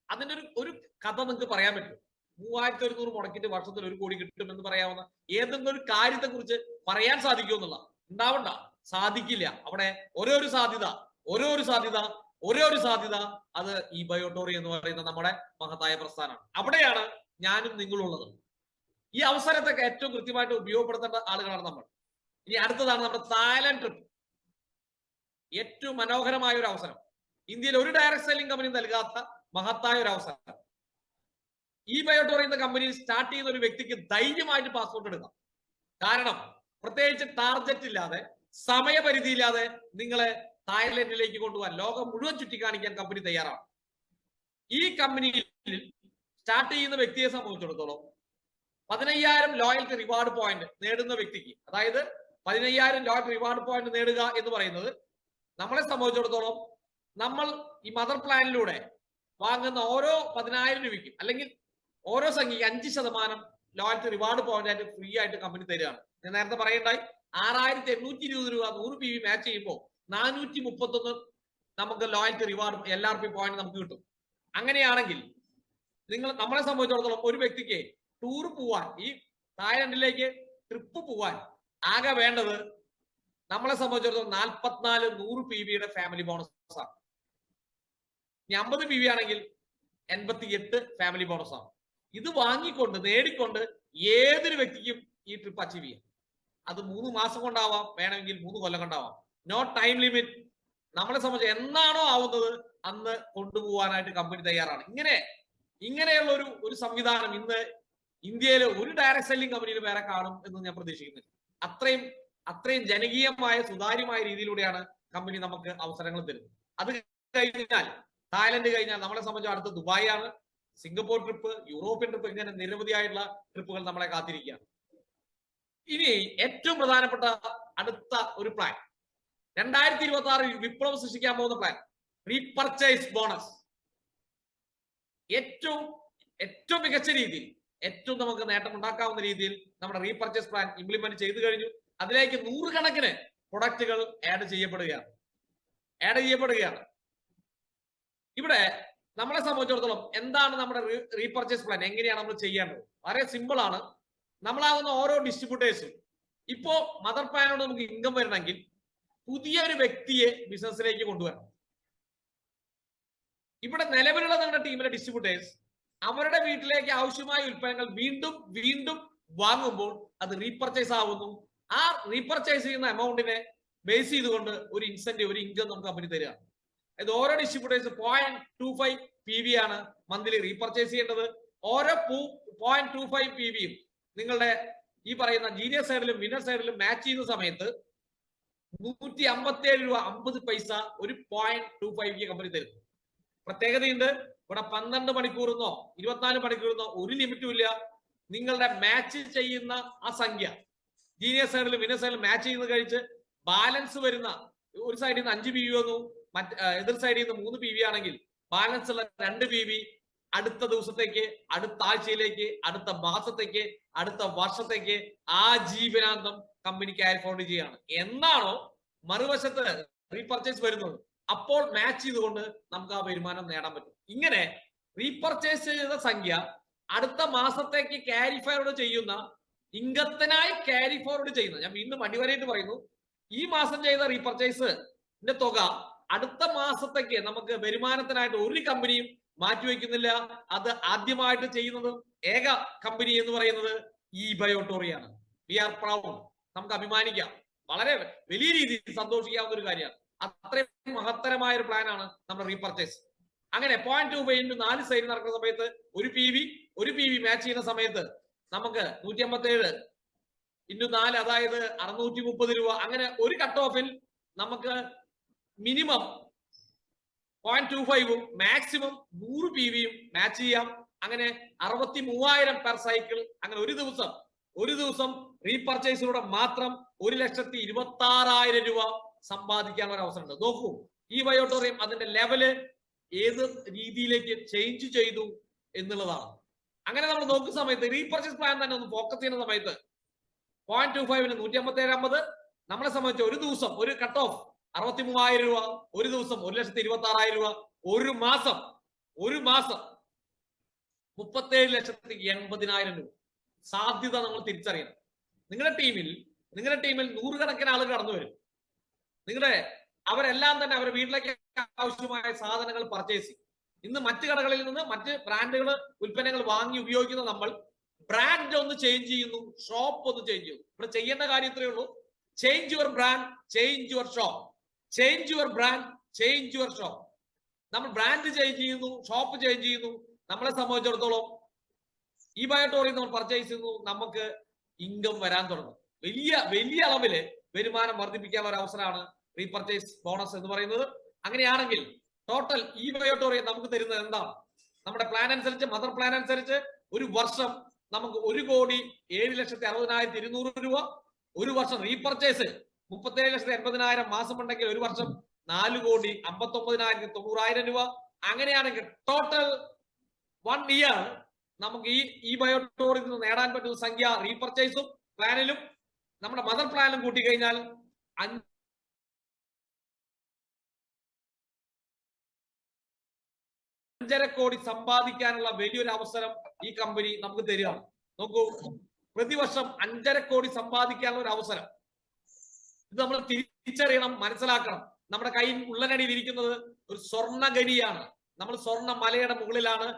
അതിന്റെ ഒരു കഥ നിങ്ങൾക്ക് പറയാൻ പറ്റും. 3,100 മുടക്കിയിട്ട് വർഷത്തിൽ 1 കോടി കിട്ടും എന്ന് പറയാവുന്ന ഏതെങ്കിലും ഒരു കാര്യത്തെ കുറിച്ച് പറയാൻ സാധിക്കുമെന്നുള്ള ഉണ്ടാവണ്ട, സാധിക്കില്ല. അവിടെ ഒരു സാധ്യത അത് ഈ ബയോട്ടോറി എന്ന് പറയുന്ന നമ്മുടെ മഹത്തായ പ്രസ്ഥാനമാണ്. അവിടെയാണ് ഞാനും നിങ്ങളുള്ളത്. ഈ അവസരത്തെ ഏറ്റവും കൃത്യമായിട്ട് ഉപയോഗപ്പെടുത്തേണ്ട ആളുകളാണ് നമ്മൾ. ഇനി അടുത്തതാണ് നമ്മുടെ തായ്ലൻഡ് ട്രിപ്പ്. ഏറ്റവും മനോഹരമായ ഒരു അവസരം, ഇന്ത്യയിൽ ഒരു ഡയറക്ട് സെല്ലിംഗ് കമ്പനി നൽകാത്ത മഹത്തായ ഒരു അവസരം. ഈ ബയോട്ടോറി എന്ന കമ്പനിയിൽ സ്റ്റാർട്ട് ചെയ്യുന്ന ഒരു വ്യക്തിക്ക് ധൈര്യമായിട്ട് പാസ്പോർട്ട് എടുക്കാം. കാരണം പ്രത്യേകിച്ച് ടാർഗറ്റ് ഇല്ലാതെ, സമയപരിധി ഇല്ലാതെ നിങ്ങളെ തായ്ലൻഡിലേക്ക് കൊണ്ടുപോകാൻ, ലോകം മുഴുവൻ ചുറ്റിക്കാണിക്കാൻ കമ്പനി തയ്യാറാണ്. ഈ കമ്പനിയിൽ സ്റ്റാർട്ട് ചെയ്യുന്ന വ്യക്തിയെ സംബന്ധിച്ചിടത്തോളം 15,000 ലോയൽറ്റി റിവാർഡ് പോയിന്റ് നേടുന്ന വ്യക്തിക്ക്, അതായത് 15,000 ലോയൽറ്റി റിവാർഡ് പോയിന്റ് നേടുക എന്ന് പറയുന്നത് നമ്മളെ സംബന്ധിച്ചിടത്തോളം നമ്മൾ ഈ മദർ പ്ലാനിലൂടെ വാങ്ങുന്ന ഓരോ 10,000 രൂപയ്ക്കും അല്ലെങ്കിൽ ഓരോ സംഖ്യയ്ക്ക് 5% ലോയൽറ്റി റിവാർഡ് പോയിന്റ് ആയിട്ട് ഫ്രീ ആയിട്ട് കമ്പനി തരികയാണ്. ഞാൻ നേരത്തെ പറയണ്ടായി, 6,820 രൂപ 100 PV മാച്ച് ചെയ്യുമ്പോൾ 431 നമുക്ക് ലോയൽറ്റി റിവാർഡ് LRP പോയിന്റ് നമുക്ക് കിട്ടും. അങ്ങനെയാണെങ്കിൽ നമ്മളെ സംബന്ധിച്ചിടത്തോളം ഒരു വ്യക്തിക്ക് ടൂർ പോവാൻ, ഈ തായ്ലൻഡിലേക്ക് ട്രിപ്പ് പോവാൻ ആകെ വേണ്ടത് നമ്മളെ സംബന്ധിച്ചിടത്തോളം 44 100 PVയുടെ ഫാമിലി ബോണസ് ആണ്. ഇനി 50 PV ആണെങ്കിൽ 88 ഫാമിലി ബോണസ് ആണ്. ഇത് വാങ്ങിക്കൊണ്ട്, നേടിക്കൊണ്ട് ഏതൊരു വ്യക്തിക്കും ഈ ട്രിപ്പ് അച്ചീവ് ചെയ്യാം. അത് 3 മാസം കൊണ്ടാവാം, വേണമെങ്കിൽ 3 കൊല്ലം കൊണ്ടാവാം. No time limit. നമ്മളെ സംബന്ധിച്ച് എന്നാണോ ആവുന്നത് അന്ന് കൊണ്ടുപോകാനായിട്ട് കമ്പനി തയ്യാറാണ്. ഇങ്ങനെയുള്ള ഒരു സംവിധാനം ഇന്ന് ഇന്ത്യയിൽ ഒരു ഡയറക്ട് സെല്ലിംഗ് കമ്പനിയിൽ വേറെ കാണും എന്ന് ഞാൻ പ്രതീക്ഷിക്കുന്നില്ല. അത്രയും ജനകീയമായ, സുതാര്യമായ രീതിയിലൂടെയാണ് കമ്പനി നമുക്ക് അവസരങ്ങൾ തരുന്നത്. അത് കഴിഞ്ഞാൽ, തായ്ലൻഡ് കഴിഞ്ഞാൽ നമ്മളെ സംബന്ധിച്ച് അടുത്ത ദുബായ് ആണ്, സിംഗപ്പൂർ ട്രിപ്പ്, യൂറോപ്യൻ ട്രിപ്പ്, ഇങ്ങനെ നിരവധിയായിട്ടുള്ള ട്രിപ്പുകൾ നമ്മളെ കാത്തിരിക്കുകയാണ്. ഇനി ഏറ്റവും പ്രധാനപ്പെട്ട അടുത്ത ഒരു പ്ലാൻ, 2026 വിപ്ലവം സൃഷ്ടിക്കാൻ പോകുന്ന പ്ലാൻ, റീപർച്ചേസ് ബോണസ്. ഏറ്റവും മികച്ച രീതിയിൽ, ഏറ്റവും നമുക്ക് നേട്ടം ഉണ്ടാക്കാവുന്ന രീതിയിൽ നമ്മുടെ റീപർച്ചേസ് പ്ലാൻ ഇംപ്ലിമെന്റ് ചെയ്തു കഴിഞ്ഞു. അതിലേക്ക് 100 കണക്കിന് പ്രൊഡക്റ്റുകൾ ആഡ് ചെയ്യപ്പെടുകയാണ്. ഇവിടെ നമ്മളെ സംബന്ധിച്ചിടത്തോളം എന്താണ് നമ്മുടെ റീപർച്ചേസ് പ്ലാൻ, എങ്ങനെയാണ് നമ്മൾ ചെയ്യേണ്ടത്? വളരെ സിമ്പിൾ ആണ്. നമ്മളാകുന്ന ഓരോ ഡിസ്ട്രിബ്യൂട്ടേഴ്സും ഇപ്പോ മദർ പ്ലാനോട് നമുക്ക് ഇൻകം വരണമെങ്കിൽ പുതിയൊരു വ്യക്തിയെ ബിസിനസ്സിലേക്ക് കൊണ്ടുവരണം. ഇവിടെ നിലവിലുള്ള നമ്മുടെ ടീമിലെ ഡിസ്ട്രിബ്യൂട്ടേഴ്സ് അവരുടെ വീട്ടിലേക്ക് ആവശ്യമായ ഉൽപ്പന്നങ്ങൾ വീണ്ടും വീണ്ടും വാങ്ങുമ്പോൾ അത് റീപർച്ചേസ് ആവുന്നു. ആ റീപർച്ചേസ് ചെയ്യുന്ന എമൗണ്ടിനെ ബേസ് ചെയ്തുകൊണ്ട് ഒരു ഇൻസെന്റീവ്, ഒരു ഇൻകം നമുക്ക് കമ്പനി തരിക. ഇത് ഓരോ ഡിസ്ട്രിബ്യൂട്ടേഴ്സ് 0.25 PV ആണ് മന്ത്ലി റീപർച്ചേസ് ചെയ്യേണ്ടത്. ഓരോ 0.25 PVയും നിങ്ങളുടെ ഈ പറയുന്ന ജീനിയർ സൈഡിലും വിന്നർ സൈഡിലും മാച്ച് ചെയ്യുന്ന സമയത്ത് 157 രൂപ 50 പൈസ ഒരു 0.25 കമ്പനി തരും. പ്രത്യേകതയുണ്ട്. ഇവിടെ 12 മണിക്കൂറെന്നോ 24 മണിക്കൂറെന്നോ ഒരു ലിമിറ്റും ഇല്ല. നിങ്ങളുടെ മാച്ച് ചെയ്യുന്ന ആ സംഖ്യ ജീനിയർ സൈഡിലും വിന്നർ സൈഡിലും മാച്ച് ചെയ്യുന്നത് കഴിച്ച് ബാലൻസ് വരുന്ന ഒരു സൈഡിൽ നിന്ന് 5 PV വന്നു, എതിർ സൈഡിൽ നിന്ന് 3 PV ആണെങ്കിൽ ബാലൻസ് ഉള്ള 2 PV അടുത്ത ദിവസത്തേക്ക്, അടുത്ത ആഴ്ചയിലേക്ക്, അടുത്ത മാസത്തേക്ക്, അടുത്ത വർഷത്തേക്ക് ആജീവനാന്തം കമ്പനി ക്യാരി ഫോർവേഡ് ചെയ്യാണ്. എന്നാണോ മറുവശത്ത് റീപർച്ചേസ് വരുന്നത് അപ്പോൾ മാച്ച് ചെയ്തുകൊണ്ട് നമുക്ക് ആ വരുമാനം നേടാൻ പറ്റും. ഇങ്ങനെ റീപർച്ചേസ് ചെയ്ത സംഖ്യ അടുത്ത മാസത്തേക്ക് ക്യാരി ഫോർവേഡ് ചെയ്യുന്ന, ഇംഗത്തിനായി ക്യാരി ഫോർവേഡ് ചെയ്യുന്ന, ഞാൻ വീണ്ടും അടിവരയിട്ട് പറയുന്നു, ഈ മാസം ചെയ്ത റീപർച്ചേസിന്റെ തുക അടുത്ത മാസത്തേക്ക് നമുക്ക് വരുമാനത്തിനായിട്ട് ഒരു കമ്പനിയും മാറ്റിവെക്കുന്നില്ല. അത് ആദ്യമായിട്ട് ചെയ്യുന്നത് ഏക കമ്പനി എന്ന് പറയുന്നത് ഈ ബയോട്ടോറിയാണ്. V R proud. നമുക്ക് അഭിമാനിക്കാം. വളരെ വലിയ രീതിയിൽ സന്തോഷിക്കാവുന്ന ഒരു കാര്യമാണ്. അത്രയും മഹത്തരമായ ഒരു പ്ലാനാണ് നമ്മുടെ റീപർച്ചേസ്. അങ്ങനെ 0.25 into 4 സൈഡ് നടക്കുന്ന സമയത്ത് ഒരു PV മാച്ച് ചെയ്യുന്ന സമയത്ത് നമുക്ക് 157 into 4 അതായത് 630 രൂപ. അങ്ങനെ ഒരു കട്ട് ഓഫിൽ നമുക്ക് മിനിമം 0.25ഉം മാക്സിമം 100 PVയും മാച്ച് ചെയ്യാം. അങ്ങനെ 63,000 പെർ സൈക്കിൾ. അങ്ങനെ ഒരു ദിവസം റീപർച്ചേസിലൂടെ മാത്രം 1,26,000 രൂപ സമ്പാദിക്കാനുള്ള ഒരു അവസരമുണ്ട്. നോക്കൂ, ഈ ബയോട്ടോറിയം അതിന്റെ ലെവല് ഏത് രീതിയിലേക്ക് ചേഞ്ച് ചെയ്തു എന്നുള്ളതാണ്. അങ്ങനെ നമ്മൾ നോക്കുന്ന സമയത്ത് റീപർച്ചേസ് പ്ലാൻ തന്നെ ഒന്ന് ഫോക്കസ് ചെയ്യുന്ന സമയത്ത് 0.25ന് 157.50 നമ്മളെ സംബന്ധിച്ച് ഒരു ദിവസം ഒരു കട്ട് ഓഫ് 63,000 രൂപ, ഒരു ദിവസം 1,26,000 രൂപ, ഒരു മാസം 37,80,000 രൂപ സാധ്യത നമ്മൾ തിരിച്ചറിയണം. നിങ്ങളുടെ ടീമിൽ 100 കണക്കിന് ആളുകൾ കടന്നു വരും. അവരെല്ലാം തന്നെ അവരുടെ വീട്ടിലേക്ക് ആവശ്യമായ സാധനങ്ങൾ പർച്ചേസ് ചെയ്യും. ഇന്ന് മറ്റു കടകളിൽ നിന്ന് മറ്റ് ബ്രാൻഡുകൾ ഉൽപ്പന്നങ്ങൾ വാങ്ങി ഉപയോഗിക്കുന്ന നമ്മൾ ബ്രാൻഡ് ഒന്ന് ചേഞ്ച് ചെയ്യുന്നു, ഷോപ്പ് ഒന്ന് ചേഞ്ച് ചെയ്യുന്നു. ഇവിടെ ചെയ്യേണ്ട കാര്യം ഇത്രയേ ഉള്ളൂ. Change your brand, change your shop. Change your brand, change your shop. നമ്മൾ ബ്രാൻഡ് ചേഞ്ച് ചെയ്യുന്നു, ഷോപ്പ് ചേഞ്ച് ചെയ്യുന്നു. നമ്മളെ സംബന്ധിച്ചിടത്തോളം ഈ ബയോട്ടോറിയം നമ്മൾ പർച്ചേസ് ചെയ്യുന്നു, നമുക്ക് ഇൻകം വരാൻ തുടങ്ങും. വലിയ അളവില് വരുമാനം വർദ്ധിപ്പിക്കാനുള്ള ഒരു അവസരമാണ് റീപർച്ചേസ് ബോണസ് എന്ന് പറയുന്നത്. അങ്ങനെയാണെങ്കിൽ ടോട്ടൽ ഈ ബയോട്ടോറിയം നമുക്ക് തരുന്നത് എന്താണ്? നമ്മുടെ പ്ലാൻ അനുസരിച്ച്, മദർ പ്ലാൻ അനുസരിച്ച് ഒരു വർഷം നമുക്ക് 1,07,60,200 രൂപ. ഒരു വർഷം റീപർച്ചേസ് 37,80,000 മാസം ഉണ്ടെങ്കിൽ ഒരു വർഷം 4,59,90,000 രൂപ. അങ്ങനെയാണെങ്കിൽ ടോട്ടൽ 1 ഇയർ നമുക്ക് ഈ ബയോട്ടോറിയത്തിൽ നിന്ന് നേടാൻ പറ്റുന്ന സംഖ്യ റീപർച്ചേസും പ്ലാനിലും നമ്മുടെ മദർ പ്ലാനിലും കൂട്ടിക്കഴിഞ്ഞാൽ 5.5 കോടി സമ്പാദിക്കാനുള്ള വലിയൊരു അവസരം ഈ കമ്പനി നമുക്ക് തരികയാണ്. നോക്കൂ, പ്രതിവർഷം 5.5 കോടി സമ്പാദിക്കാനുള്ള ഒരു അവസരം. ഇത് നമ്മൾ തിരിച്ചറിയണം, മനസ്സിലാക്കണം. നമ്മുടെ കയ്യിൽ ഉള്ളനടിയിൽ ഇരിക്കുന്നത് ഒരു സ്വർണ്ണ ഖനിയാണ്. നമ്മൾ സ്വർണ്ണ മലയുടെ മുകളിലാണ്